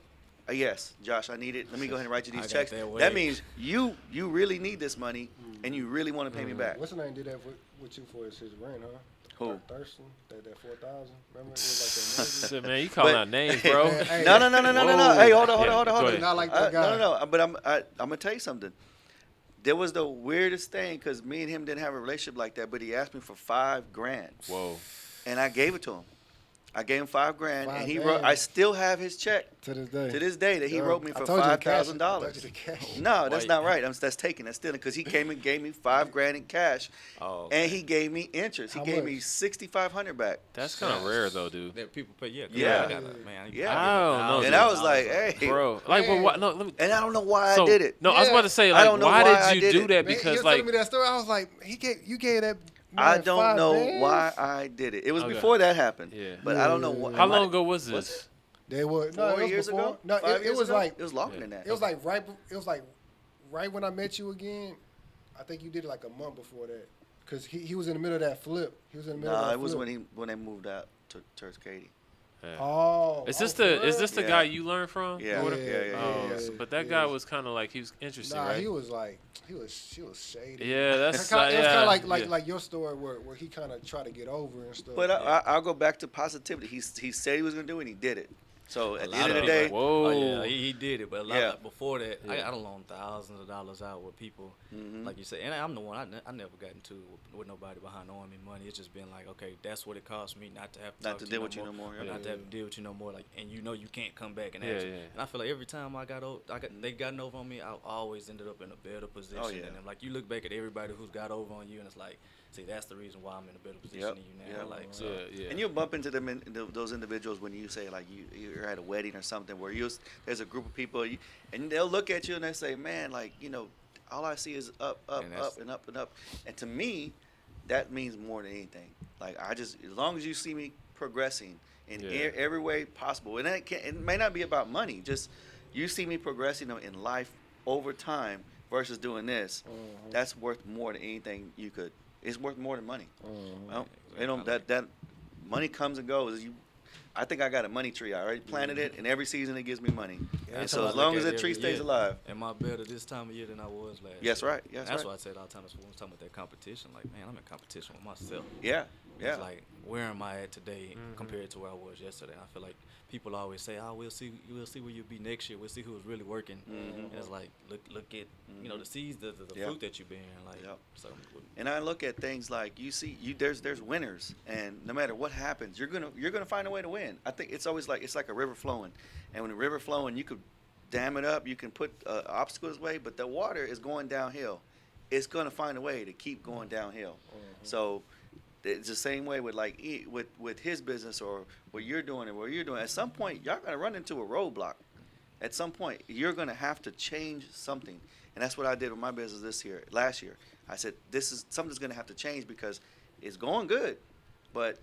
Yes, Josh, I need it. Let me go ahead and write you I these got checks. that That wage. means you really need this money and you really want to pay me back. What's the name did that with you for his rent, huh? Who? Thurston, that 4,000. Remember, it was like that movie. Shit, man, you calling But- out names, bro. Hey, No. Hey, hold on. Yeah, go ahead. Not like that guy. No. But I'm gonna tell you something. There was the weirdest thing because me and him didn't have a relationship like that. But he asked me for $5,000, Whoa. and I gave it to him. I gave him $5,000, and he $5,000. wrote. I still have his check To this day. to this day that he wrote me I for told you to cash it. $5,000. I told you to cash it. No, that's Wait. not right. That's taken. That's stealing. Because he came and gave me $5,000 in cash, Oh, and he gave me interest. He How gave much? me $6,500 back. That's kind of rare, though, dude. that people pay. Yeah. 'cause Yeah. I got it, man. Yeah. I don't know, And dude. I was like, hey, Bro, like, but what? No, let me. and I don't know why So, I did it. No, I was about to say, I like, don't know why why I did you did do it. that? Man, Because, you like, telling me that story, I was like, you gave that. I man don't $5 know bands? why I did it. It was Okay. before that happened. Yeah. But I don't know why. how long ago was Was this? They were no, 4 it was years before. ago? No, 5 it years was ago? like It was longer than that. it was like right when I met you again. I think you did it like a month before that, cause he was in the middle of that flip. He was in the middle of No, that it was flip. when they moved out to Church Katy. Yeah. Oh, Is this for the real? guy you learned from? Yeah. Or whatever? Yeah, Oh, yeah, so- yeah, but that yeah. guy was kind of like he was interesting, Nah, right? he was shady. Yeah, that's It was kind yeah, of like yeah. like your story where he kind of tried to get over and stuff. But I'll go back to positivity. He said he was going to do it, and he did it. So at the end of the day, oh yeah, he did it. But a lot like before that, Yeah. I loaned thousands of dollars out with people, like you said. And I'm the one. I never got into it with nobody behind owing me money. It's just been like, okay, that's what it cost me not to have to not to deal with you no more. Not to have to deal with you no more. Like, and you know you can't come back and ask. Yeah. And I feel like every time they gotten over on me, I always ended up in a better position. Oh, yeah. And like you look back at everybody who's got over on you, and it's like, see, that's the reason why I'm in a better position than you now. Yep. Like, so. Yeah. And you'll bump into them, those individuals, when you say like you're at a wedding or something where there's a group of people, and they'll look at you and they say, man, like, you know, all I see is up, and up and up. And to me, that means more than anything. Like, as long as you see me progressing in every way possible, and it may not be about money, just you see me progressing in life over time versus doing this, that's worth more than anything you could. It's worth more than money. Well, that money comes and goes. I think I got a money tree. I already planted it, and every season it gives me money. And so as long as that tree stays alive. Am I better this time of year than I was last year? Yes, right. That's why I said all the time when I was talking about that competition. Like, man, I'm in competition with myself. Yeah. It's like, where am I at today compared to where I was yesterday? And I feel like people always say, "Oh, we'll see where you'll be next year. We'll see who's really working." And it's like, look at the seeds, the fruit that you're bearing. Like, so. And I look at things like there's winners, and no matter what happens, you're gonna find a way to win. I think it's always it's like a river flowing, and when the river flowing, you could dam it up, you can put obstacles away, but the water is going downhill. It's gonna find a way to keep going downhill. So. It's the same way with with his business or what you're doing and what you're doing. At some point, y'all gonna run into a roadblock. At some point, you're gonna have to change something, and that's what I did with my business last year. I said something's gonna have to change because it's going good, but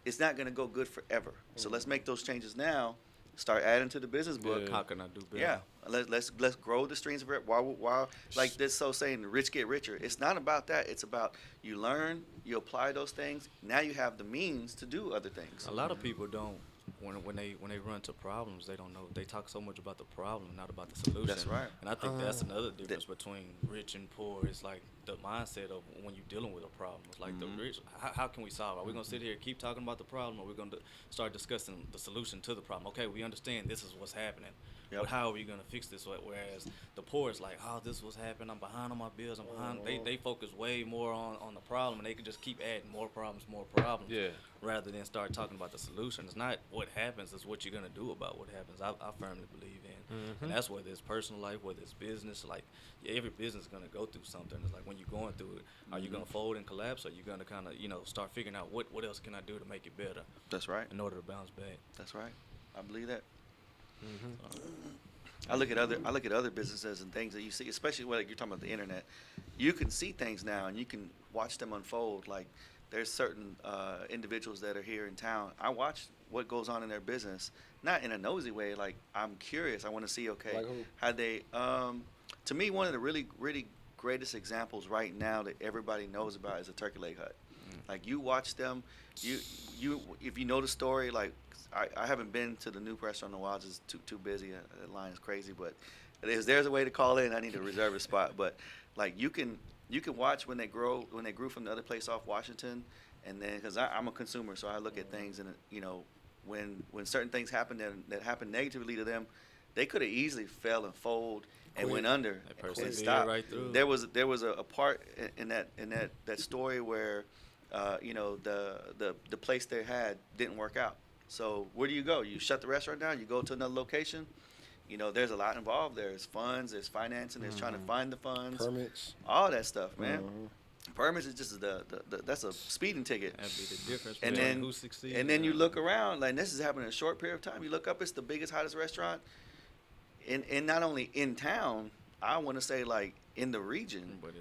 it's not gonna go good forever. So let's make those changes now. Start adding to the business book. How can I do better? Yeah, let's grow the streams of it. While like this, so saying the rich get richer. It's not about that. It's about you learn, you apply those things. Now you have the means to do other things. A lot of people don't. When they run to problems, they don't know. They talk so much about the problem, not about the solution. That's right. And I think that's another difference between rich and poor. It's like the mindset of when you're dealing with a problem. It's like the rich. How can we solve it? Are we gonna sit here and keep talking about the problem, or are we gonna start discussing the solution to the problem? Okay, we understand this is what's happening. But how are we gonna fix this? Whereas the poor is like, oh, this was happening. I'm behind on my bills. I'm behind. They focus way more on the problem, and they can just keep adding more problems. Yeah. Rather than start talking about the solution. It's not what happens, it's what you're going to do about what happens. I firmly believe in. And that's whether it's personal life, whether it's business. Like, every business is going to go through something. It's like when you're going through it, are you going to fold and collapse, or are you going to kind of, start figuring out what else can I do to make it better? That's right. In order to bounce back. That's right. I believe that. I look at other businesses and things that you see, especially when you're talking about the internet. You can see things now, and you can watch them unfold. Like, there's certain individuals that are here in town. I watch what goes on in their business, not in a nosy way. Like, I'm curious. I want to see, okay, how they. To me, one of the really, really greatest examples right now that everybody knows about is a turkey leg hut. Like, you watch them, you if you know the story, like. I haven't been to the new restaurant in a while. It's too busy. The line is crazy. But there's a way to call in. I need to reserve a spot. But like you can watch when they grew from the other place off Washington, and then because I'm a consumer, so I look at things and when certain things happen that happen negatively to them, they could have easily fell and fold and went under and stopped. Right through. There was a part in that story where the place they had didn't work out. So where do you go? You shut the restaurant down. You go to another location. There's a lot involved. There's funds. There's financing. There's trying to find the funds. Permits. All that stuff, man. Permits is just that's a speeding ticket. That'd be the difference. And then who succeeds. And then you look around. Like, this is happening in a short period of time. You look up. It's the biggest, hottest restaurant in not only in town. I want to say like in the region. But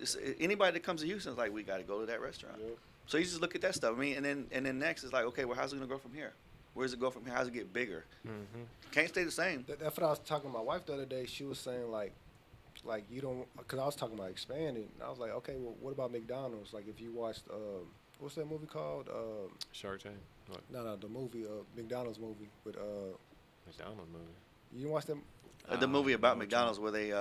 it's anybody that comes to Houston is like, we got to go to that restaurant. Yep. So you just look at that stuff. I mean, and then next is like, okay, well, how's it gonna go from here? Where does it go from here? How's it get bigger? Can't stay the same. That's what I was talking to my wife the other day. She was saying like you don't, because I was talking about expanding. And I was like, okay, well, what about McDonald's? Like, if you watched what's that movie called? Shark Tank. What? No, the movie, McDonald's movie with McDonald's movie. You didn't watch them? The movie about McDonald's where they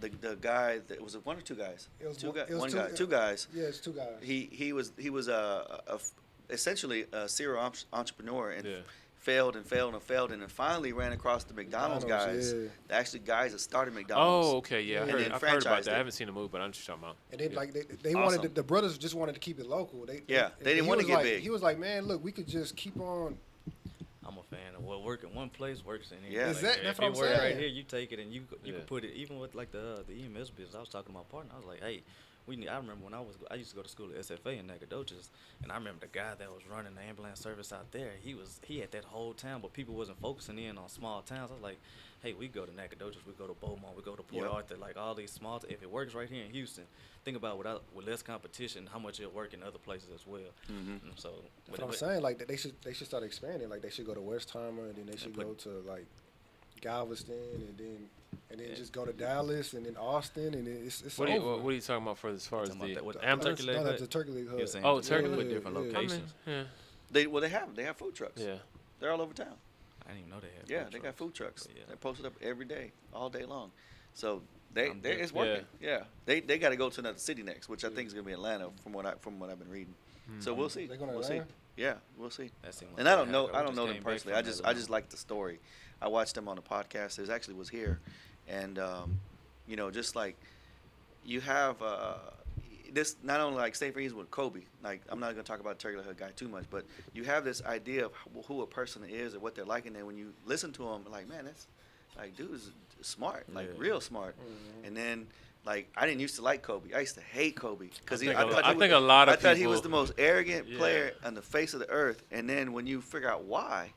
the guy that was it one or two guys? It was two guys. Two guys. Yeah, it's two guys. He was essentially a serial entrepreneur and failed and failed and failed, and then finally ran across the McDonald's guys. Yeah. The actually guys that started McDonald's. Oh, okay, yeah. I've heard about that. I haven't seen the movie, but I'm just talking about. And then yeah. like they Awesome. wanted the brothers just wanted to keep it local. They didn't want to get big. He was like, man, look, we could just keep on. I'm a fan of what work in one place works in Yeah, exactly. That's if what I'm it work saying. right here, you take it and you can put it even with like the EMS business. I was talking to my partner. I was like, hey, I remember when I used to go to school at SFA in Nacogdoches, and I remember the guy that was running the ambulance service out there. He had that whole town, but people wasn't focusing in on small towns. I was like, hey, we go to Nacogdoches, we go to Beaumont, we go to Port Arthur, like all these small. If it works right here in Houston, think about with less competition, how much it'll work in other places as well. Mm-hmm. So that's what I'm saying. Like they should start expanding. Like they should go to Westheimer, and then they should go to like Galveston, and then just go to Dallas, and then Austin, and it's what over. What are you talking about for as far as the Turkey Leg Hut? That's the Turkey Leg Hut. Oh, Turkey with different locations. I mean, They have food trucks. Yeah. They're all over town. I didn't even know they had. Yeah, food they trucks. got food trucks. Yeah. They post it up every day, all day long. So it's working. Yeah. They got to go to another city next, which I think is going to be Atlanta from what I've been reading. Mm-hmm. So we'll see. They going to we'll Atlanta? see. Yeah, we'll see. Like and I don't know them personally. I just like the story. I watched them on the podcast. It actually was here, and just like you have this, not only like say for instance with Kobe. Like I'm not gonna talk about Turkey Leg Hut guy too much, but you have this idea of who a person is or what they're like, and then when you listen to them, like man, that's like dude is smart, like real smart, and then. Like I didn't used to like Kobe. I used to hate Kobe because I thought he was the most arrogant player on the face of the earth. And then when you figure out why,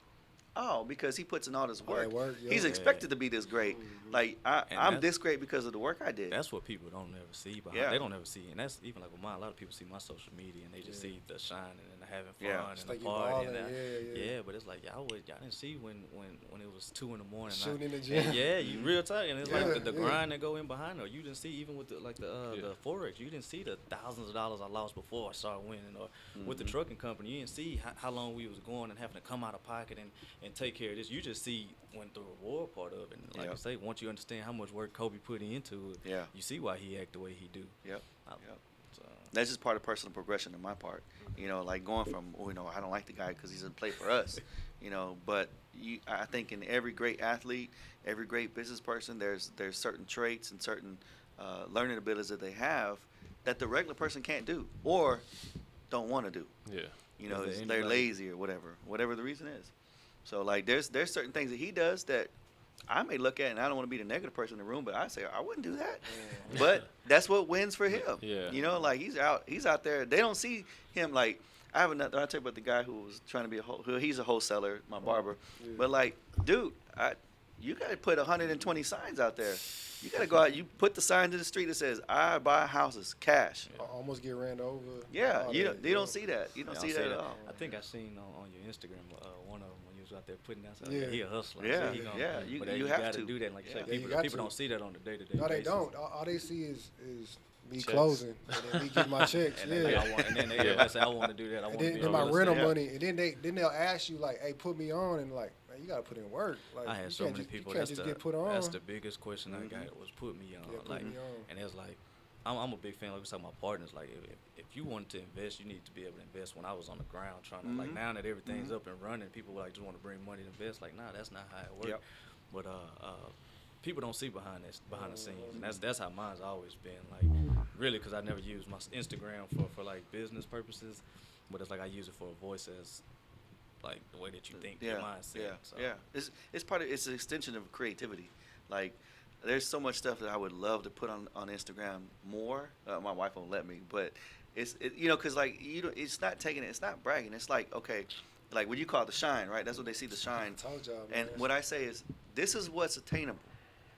because he puts in all this work. He's expected to be this great. Mm-hmm. Like I'm this great because of the work I did. That's what people don't ever see. They don't ever see, and that's even like with mine. A lot of people see my social media and they just see the shining and the having fun and the party. But it's like y'all didn't see when it was 2 a.m. shooting in the gym. You real tight, and it's like the grind that go in behind it. You didn't see even with the Forex. You didn't see the thousands of dollars I lost before I started winning, or with the trucking company. You didn't see how long we was going and having to come out of pocket and take care of this. You just see when the reward part of it. And like I say, once you understand how much work Kobe put into it, you see why he act the way he do. So. That's just part of personal progression on my part. Like going from I don't like the guy because he doesn't play for us. But I think in every great athlete, every great business person, there's certain traits and certain learning abilities that they have that the regular person can't do or don't want to do. Yeah. They're lazy or whatever the reason is. So like there's certain things that he does that I may look at and I don't want to be the negative person in the room, but I say I wouldn't do that. But that's what wins for him. Yeah. Like he's out there. They don't see him like I'll tell you about the guy who was trying to be he's a wholesaler, my barber. Yeah. But like, dude, you got to put 120 signs out there. You got to go out. You put the sign in the street that says "I buy houses cash." Almost get ran over. Yeah, you don't see that. You don't see that at all. I think I seen on your Instagram one of them when you was out there putting that. Yeah. He a hustler. Yeah, You have got to do that. Like you say, people don't see that on the day-to-day. No, they don't. All they see is me closing and then me getting my checks. And then they say, I want to do that. I want to be then my rental money, and then they'll ask you like, "Hey, put me on," and like, man, you gotta put in work. Like, I had so many people. You can't just get put on. That's the biggest question I got was put me on. Put me on. And it's like, I'm a big fan. Like we talking about partners. Like if you wanted to invest, you need to be able to invest. When I was on the ground trying to like now that everything's up and running, people like just want to bring money to invest. Like nah, that's not how it works. But people don't see behind the scenes, and that's how mine's always been. Like really, because I never used my Instagram for like business purposes, but it's like I use it for a voice as like the way that you think, your mindset. It's an extension of creativity. Like there's so much stuff that I would love to put on Instagram more. My wife won't let me, but it's because like it's not taking it, it's not bragging. It's like okay, like what you call the shine, right? That's what they see, the shine. I told y'all, and what I say is this is what's attainable.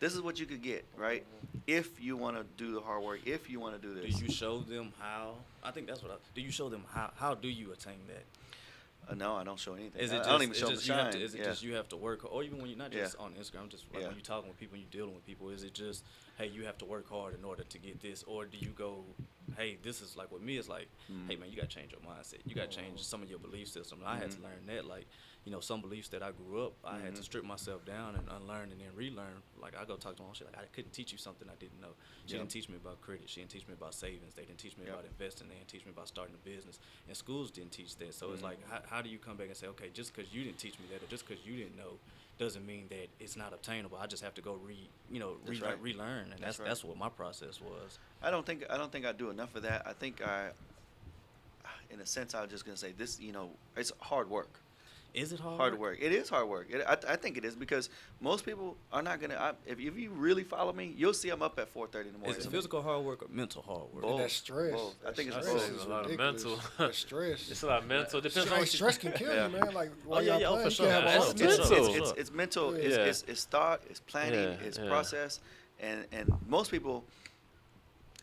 This is what you could get, right? If you want to do the hard work, if you want to do this. Do you show them how? I think that's what. Do you show them how do you attain that? No, I don't show anything. Is it just, I don't even show the shine. Is it just you have to work, or even when you're not just on Instagram, just like when you're talking with people, and you're dealing with people, is it just, hey, you have to work hard in order to get this, or do you go hey, this is like with me. It's like, hey man, you gotta change your mindset. You gotta change some of your belief system. And I had to learn that. Like, you know, some beliefs that I grew up, I had to strip myself down and unlearn and then relearn. Like, I go talk to my mom. She's like, I couldn't teach you something I didn't know. She didn't teach me about credit. She didn't teach me about savings. They didn't teach me about investing. They didn't teach me about starting a business. And schools didn't teach that. So it's like, how do you come back and say, okay, just because you didn't teach me that, or just because you didn't know, doesn't mean that it's not obtainable. I just have to go relearn, and that's what my process was. I don't think I do enough of that. I think in a sense, I was just gonna say this. You know, it's hard work. Is it hard? Hard work. It is hard work. I think it is, because most people are not gonna. If you really follow me, you'll see I'm up at 4:30 in the morning. Is it physical hard work or mental hard work? And that's stress. Both. I think it's stress. both. A lot of mental. That's stress. It's a lot of mental. Depends on Stress can kill you, man. Like, Oh, yeah, y'all for playing, sure. you can't have That's a mental. mental. It's mental. Yeah. It's thought. It's planning. It's process. And most people,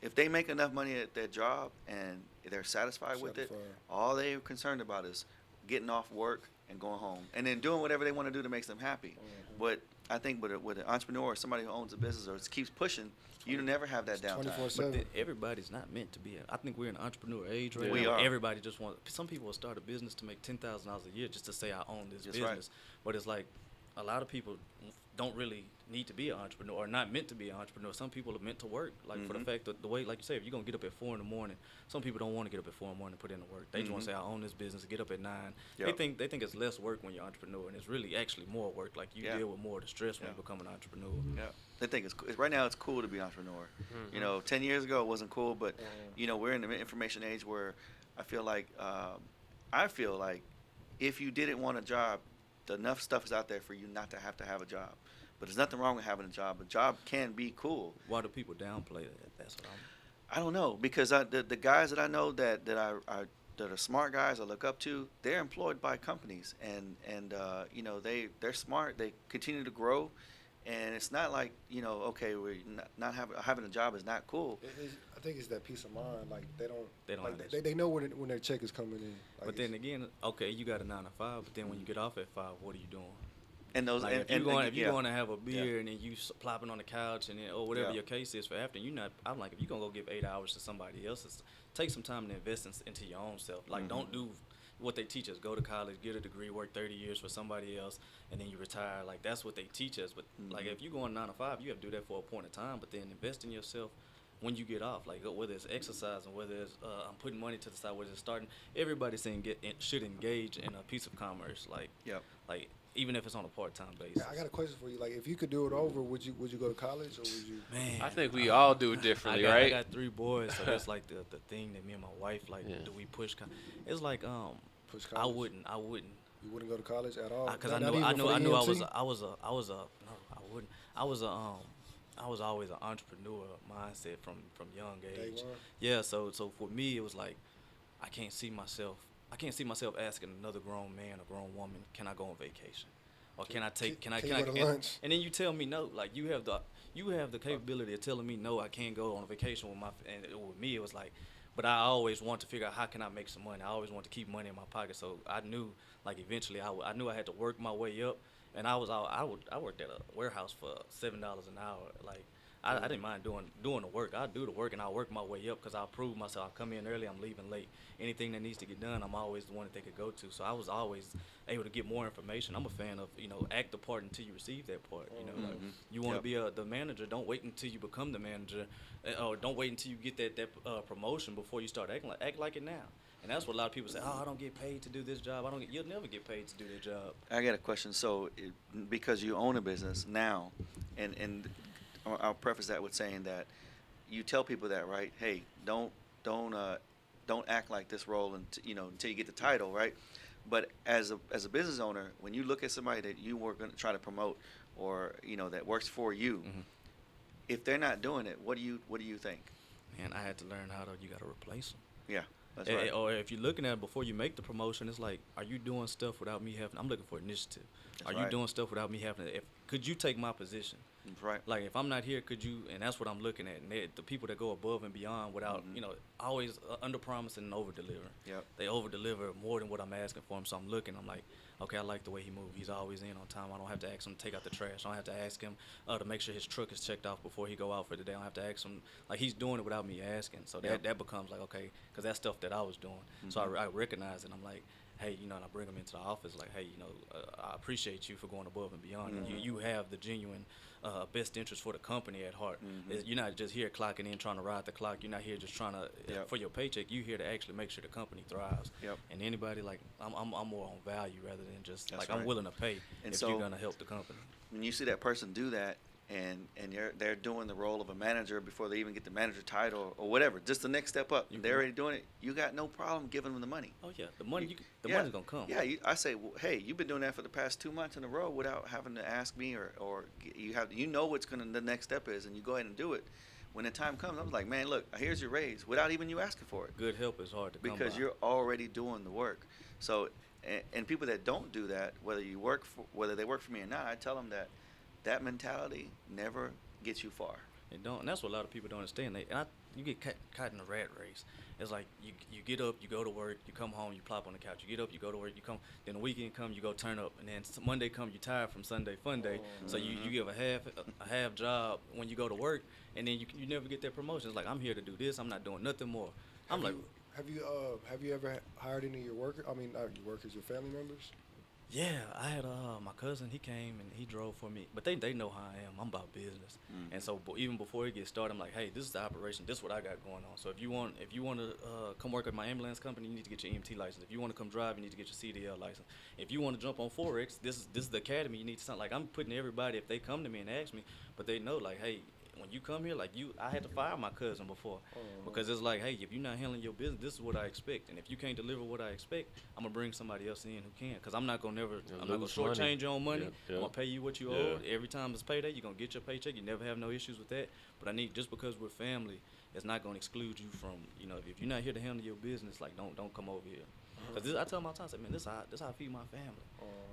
if they make enough money at their job and they're satisfied with it, all they're concerned about is getting off work and going home, and then doing whatever they want to do that makes them happy. But I think with an entrepreneur or somebody who owns a business or keeps pushing, you never have that downtime. 24/7. But everybody's not meant to be. I think we're in an entrepreneur age right We now. are. Everybody just wants. Some people will start a business to make $10,000 a year just to say I own this That's business. right. But it's like a lot of people don't really need to be an entrepreneur or not meant to be an entrepreneur. Some people are meant to work. Like for the fact that the way, like you say, if you're gonna get up at 4 in the morning, some people don't want to get up at 4 in the morning and put in the work. They just want to say I own this business, get up at 9. Yep. They think it's less work when you're an entrepreneur, and it's really actually more work. Like you deal with more of the stress when you become an entrepreneur. Yeah, they think right now it's cool to be an entrepreneur. You know, 10 years ago it wasn't cool, but you know, we're in the information age where I feel like if you didn't want a job, enough stuff is out there for you not to have a job. But there's nothing wrong with having a job. A job can be cool. Why do people downplay that? That's what I don't know, because the guys that I know that are smart guys I look up to, they're employed by companies, and you know, they're smart. They continue to grow, and it's not like, you know, okay, we're not having a job is not cool. I think it's that peace of mind. Like they don't like they know when their check is coming in. Like, but then again, okay, you got a 9 to 5, but then when you get off at 5, what are you doing? And those, like and, if you're going to have a beer Yeah. and then you plopping on the couch and then, or whatever your case is for after, I'm like, if you're going to go give 8 hours to somebody else, take some time to invest into your own self. Like, don't do what they teach us. Go to college, get a degree, work 30 years for somebody else, and then you retire. Like, that's what they teach us. But, like, if you're going 9 to 5, you have to do that for a point in time, but then invest in yourself when you get off. Like, whether it's exercising, whether it's I'm putting money to the side, whether it's starting. Everybody's saying should engage in a piece of commerce. Like, like, even if it's on a part-time basis. I got a question for you. Like, if you could do it over, would you go to college, or would you? Man, I think we all do it differently, right? I got 3 boys, so that's like the thing that me and my wife do we push? It's like Push college? I wouldn't. You wouldn't go to college at all? Because I was always an entrepreneur mindset from young age. Yeah, so for me it was like I can't see myself asking another grown man or grown woman, can I go on vacation? Or can I go to lunch? And then you tell me no. Like you have the capability of telling me no, I can't go on a vacation with me it was like, but I always want to figure out how can I make some money. I always want to keep money in my pocket. So I knew like eventually I knew I had to work my way up, and I worked at a warehouse for $7 an hour. Like I didn't mind doing the work. I'd do the work and I'll work my way up because I'll prove myself. I come in early, I'm leaving late. Anything that needs to get done, I'm always the one that they could go to. So I was always able to get more information. I'm a fan of, act the part until you receive that part. Like you want to be the manager. Don't wait until you become the manager, or don't wait until you get that promotion before you start acting like. Act like it now. And that's what a lot of people say. Oh, I don't get paid to do this job. You'll never get paid to do that job. I got a question. So, because you own a business now, and I'll preface that with saying that you tell people that, right? Hey, don't act like this role until you get the title, right? But as a business owner, when you look at somebody that you were going to try to promote, or that works for you, if they're not doing it, what do you think? Man, I had to learn you got to replace them. Yeah. That's right. Or if you're looking at it before you make the promotion, it's like, are you doing stuff without me having? I'm looking for initiative. Are you doing stuff without me having? Could you take my position? That's right. Like, if I'm not here, could you? And that's what I'm looking at. And the people that go above and beyond without, always under promise and over deliver. Yep. They over deliver more than what I'm asking for them. So I'm looking. I'm like, okay, I like the way he moves. He's always in on time. I don't have to ask him to take out the trash. I don't have to ask him to make sure his truck is checked off before he go out for the day. I don't have to ask him. Like, he's doing it without me asking. So that becomes like, okay, because that's stuff that I was doing. So I recognize it. I'm like, hey, and I bring him into the office like, hey, I appreciate you for going above and beyond. And you have the genuine best interest for the company at heart. You're not just here clocking in trying to ride the clock. You're not here just trying to for your paycheck. You're here to actually make sure the company thrives. And anybody, like, I'm more on value rather than just that's like right. I'm willing to pay and if you're gonna help the company. When you see that person do that, and they're doing the role of a manager before they even get the manager title or whatever, just the next step up, they're already doing it. You got no problem giving them the money. Oh yeah, the money's gonna come. Yeah, I say, well, hey, you've been doing that for the past 2 months in a row without having to ask me or what's the next step is, and you go ahead and do it. When the time comes, I'm like, man, look, here's your raise without even you asking for it. Good help is hard to come by. Because you're already doing the work. So, and people that don't do that, whether they work for me or not, I tell them that mentality never gets you far. It don't, and that's what a lot of people don't understand. You get caught in a rat race. It's like you get up, you go to work, you come home, you plop on the couch. You get up, you go to work, you come. Then the weekend come, you go turn up, and then Monday come, you tired from Sunday fun day. So you give a half job when you go to work, and then you never get that promotion. It's like, I'm here to do this. I'm not doing nothing more. Have you ever hired any of your workers? I mean, not your workers, your family members? Yeah, I had my cousin. He came and he drove for me, but they know how I am. I'm about business, and so even before it gets started, I'm like, hey, this is the operation. This is what I got going on. So if you want to come work at my ambulance company, you need to get your EMT license. If you want to come drive, you need to get your CDL license. If you want to jump on Forex, this is the academy. You need to sound like I'm putting everybody. If they come to me and ask me, but they know like, hey, when you come here, like I had to fire my cousin before because it's like, hey, if you're not handling your business, this is what I expect, and if you can't deliver what I expect, I'm gonna bring somebody else in who can, because I'm not gonna shortchange you on money. I'm gonna pay you what you owe. Every time it's payday, you're gonna get your paycheck. You never have no issues with that. But I need, just because we're family, it's not gonna exclude you from, if you're not here to handle your business, like don't come over here. Because I tell them all the time, I say, man, this how I feed my family.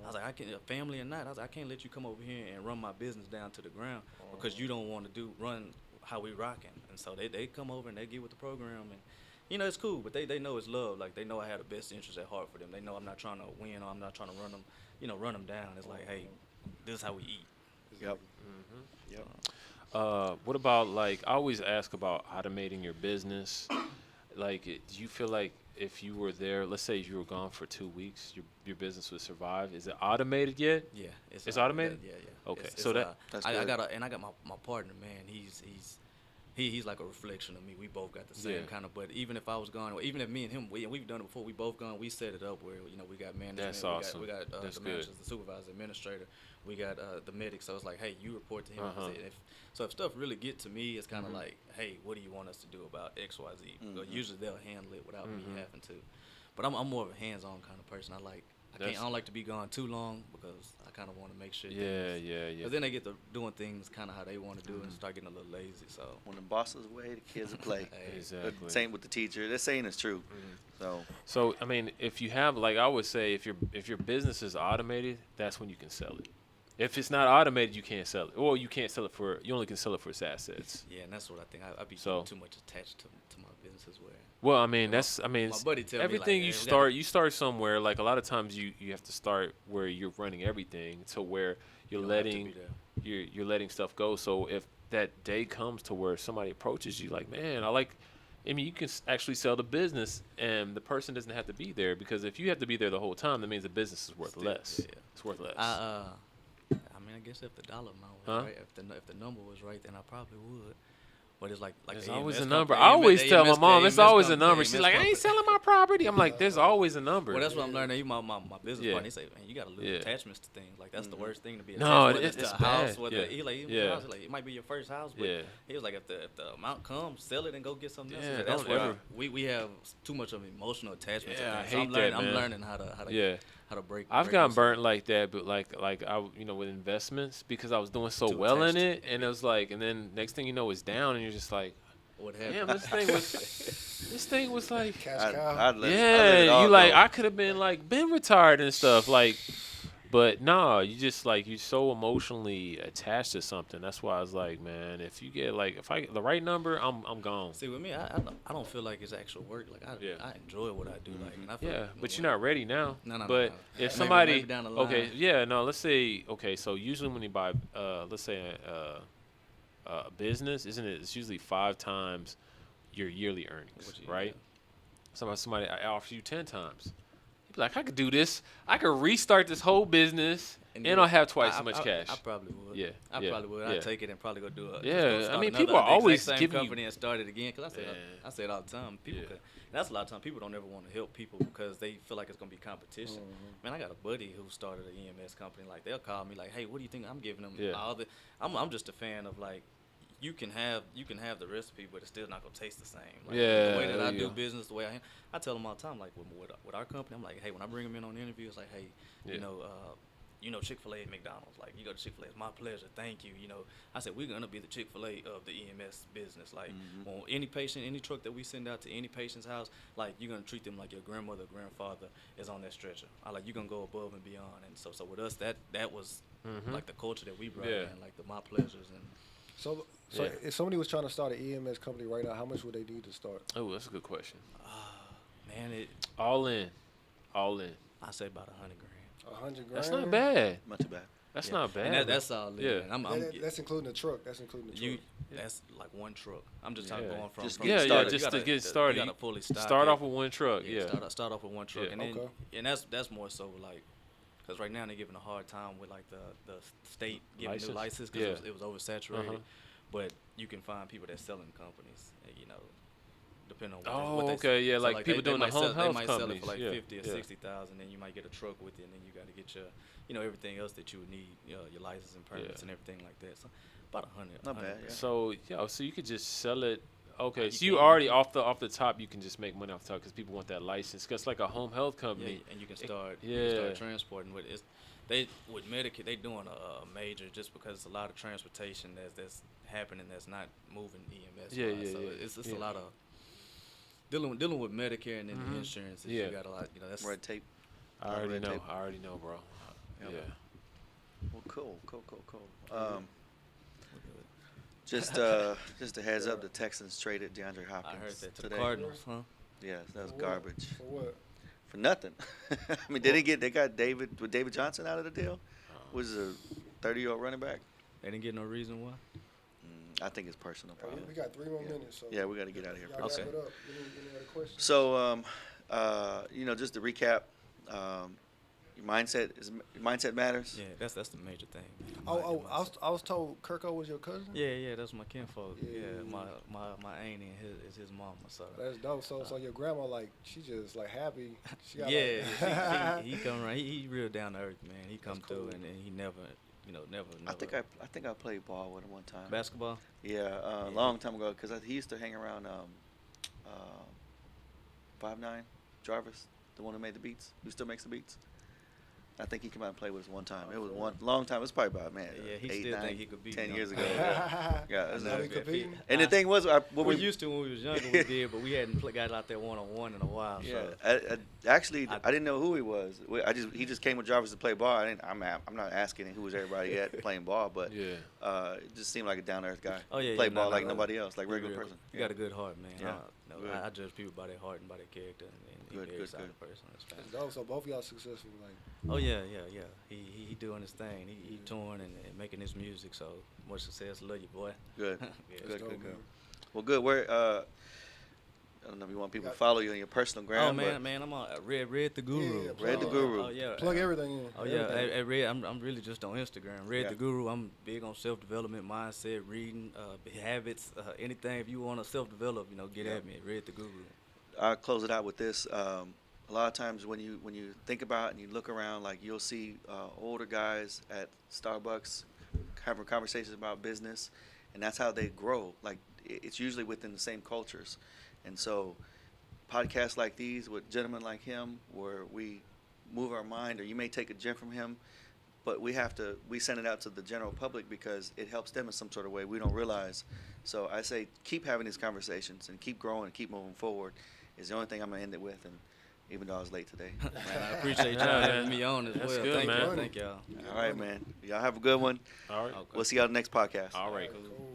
I was like, I can't, family or not, I can't let you come over here and run my business down to the ground because you don't want to run how we rocking. And so they come over and they get with the program, and it's cool, but they know it's love. Like, they know I have the best interest at heart for them. They know I'm not trying to win or I'm not trying to run them down. It's like, hey, this is how we eat. Yep. Yep. What about, like, I always ask about automating your business. Like, do you feel like if you were there, let's say you were gone for 2 weeks, your business would survive? Is it automated yet? Yeah, it's automated. Yeah. Okay, it's, so that's I got my partner, man. He's like a reflection of me. We both got the same kind of. But even if I was gone, or even if me and him, we've done it before. We both gone. We set it up where we got management. That's awesome. We got the managers, the supervisor, administrator. We got the medic. So it's like, hey, you report to him. So if stuff really get to me, it's kind of like, hey, what do you want us to do about X, Y, Z? Usually they'll handle it without me having to. But I'm more of a hands-on kind of person. I don't like to be gone too long because I kind of want to make sure. Yeah. Because then they get to doing things kind of how they want to do and start getting a little lazy. So when the boss is away, the kids will play. Exactly. Same with the teacher. That saying is true. So I mean, if you have, like I would say, if your business is automated, that's when you can sell it. If it's not automated, you can't sell it. Or you can't sell it for. You only can sell it for its assets. Yeah, and that's what I think. I'd be too much attached to my business as well. Well, I mean, my buddy tell everything me, like, you start somewhere. Like, a lot of times you have to start where you're running everything to where you're letting stuff go. So if that day comes to where somebody approaches you like, man, you can actually sell the business and the person doesn't have to be there, because if you have to be there the whole time, that means the business is worth less. Yeah. It's worth less. I guess if the dollar amount was right, if the number was right, then I probably would. But it's like there's always a number. I always tell my mom, it's always a number. She's like, I ain't selling my property. I'm like, there's always a number. Well, that's what I'm learning. Even my business partner, he say, man, you got to lose attachments to things. Like, that's the worst thing to be attached. No, it's to a house. House, it might be your first house, but he was like, if the amount comes, sell it and go get something else. That's where we have too much of an emotional attachment to things. I hate that, man. I'm learning how to break. I've gotten burnt like that, but like I with investments, because I was doing so well in it, and it was like, and then next thing you know, it's down, and you're just like, what happened? Damn, this thing was like, cash cow. I could have been retired and stuff, like, But no, you just like you're so emotionally attached to something. That's why I was like, man, if you get like if I get the right number, I'm gone. See, with me, I don't feel like it's actual work. Like I enjoy what I do. Like and I feel like, but you're not ready now. No. But if somebody, maybe down the line. okay, yeah, no, let's say, okay, so usually when you buy, let's say a business, isn't it? It's usually 5 times your yearly earnings, right? Somebody offers you 10 times. Like, I could do this. I could restart this whole business, and I'll have twice as much cash. I probably would. Yeah, I probably would. I'd take it and probably go do it. Yeah, I mean, people are always giving company and start it again. Because I say it all the time. People, that's a lot of time. People don't ever want to help people because they feel like it's gonna be competition. Man, I got a buddy who started an EMS company. Like, they'll call me like, "Hey, what do you think?" I'm giving them all the. I'm just a fan of like. You can have the recipe, but it's still not gonna taste the same. Like, the way that I do business, the way I tell them all the time, like with our company, I'm like, hey, when I bring them in on the interview, it's like, hey, you know, Chick-fil-A and McDonald's. Like, you go to Chick-fil-A, it's my pleasure, thank you. You know, I said we're gonna be the Chick-fil-A of the EMS business. Like, on any patient, any truck that we send out to any patient's house, like you're gonna treat them like your grandmother, grandfather is on that stretcher. You're gonna go above and beyond. And so with us, that was like the culture that we brought in, like my pleasures and. So if somebody was trying to start an EMS company right now, how much would they need to start? Oh, that's a good question. Man, all in. I say about $100,000. $100,000. That's not bad. Not too bad. That's not bad. And that's all. Yeah. That's including the truck. That's including the truck. That's like one truck. I'm just talking going from. Just to get started. You gotta fully start off with one truck. Start off with one truck, and then and that's more so like. Because right now they're giving a hard time with like the state giving new license because it was oversaturated. But you can find people that selling companies, you know, depending on what they yeah, so like people doing the home health companies. They might sell it for like 50 or 60,000, and you might get a truck with it, and then you got to get your, you know, everything else that you would need, your license and permits and everything like that. So about 100. Not bad. So so you could just sell it. Okay, so you already off the top, you can just make money off the top because people want that license. Because like a home health company, and you can start, transporting with it. With Medicare, they doing a major just because it's a lot of transportation that's happening that's not moving EMS. So it's a lot of dealing with Medicare and then the insurance. You got a lot, you know, that's red tape. I already know, bro. Yeah. Well, cool. Just a heads up, the Texans traded DeAndre Hopkins. I heard that to today. The Cardinals, huh? Yes, that was garbage. For what? For nothing. I mean, they got David Johnson out of the deal? Was a 30-year-old running back? They didn't get no reason why? I think it's personal problem. We got 3 more minutes. So yeah, we got to get out of here. Okay. Wrap it up. Any other questions? So, you know, just to recap, your mindset matters. Yeah, that's the major thing. I was told Kirko was your cousin. Yeah, that's my kinfolk. Yeah, my auntie is his mama. So that's dope. So your grandma, like, she just like happy. She got he come around. He real down to earth, man. He come through and he never. You know, never. I think I played ball with him one time. Basketball. Yeah, a long time ago because he used to hang around 5'9" Jarvis, the one who made the beats, who still makes the beats. I think he came out and played with us one time. It was one long time. It was probably about, man, he 8, still 9, think he could beat 10 him. years ago. Competing. And the thing was, we used to when we was younger, we did, but we hadn't got out there one-on-one in a while. Yeah, so. I didn't know who he was. He just came with Jarvis to play ball. I'm not asking who was everybody at playing ball, but it just seemed like a down to earth guy. Oh yeah, play ball like nobody else, like regular person. You got a good heart, man. Yeah. I judge people by their heart and by their character, and he's a very solid person. That's dope. So both of y'all successful, like. Oh yeah. He doing his thing. He touring and making his music. So much success. Love you, boy. Good. Good. Well, good. I don't know if you want people to follow you on your personal gram. Oh man, I'm on Red the Guru. Yeah, Red the Guru. Oh yeah. Plug everything in. Oh yeah, at Red, I'm really just on Instagram. Red the Guru. I'm big on self-development, mindset, reading, habits, anything. If you want to self-develop, get at me. Red the Guru. I'll close it out with this. A lot of times when you think about it and you look around, like you'll see older guys at Starbucks having conversations about business, and that's how they grow. Like it's usually within the same cultures. And so podcasts like these with gentlemen like him where we move our mind, or you may take a gem from him, but we send it out to the general public because it helps them in some sort of way we don't realize. So I say keep having these conversations and keep growing and keep moving forward is the only thing I'm going to end it with. And even though I was late today. Man, I appreciate y'all having me on as That's well. Good, Thank man. you. Thank y'all. All right, man. Y'all have a good one. All right. We'll see y'all next podcast. All right. Cool.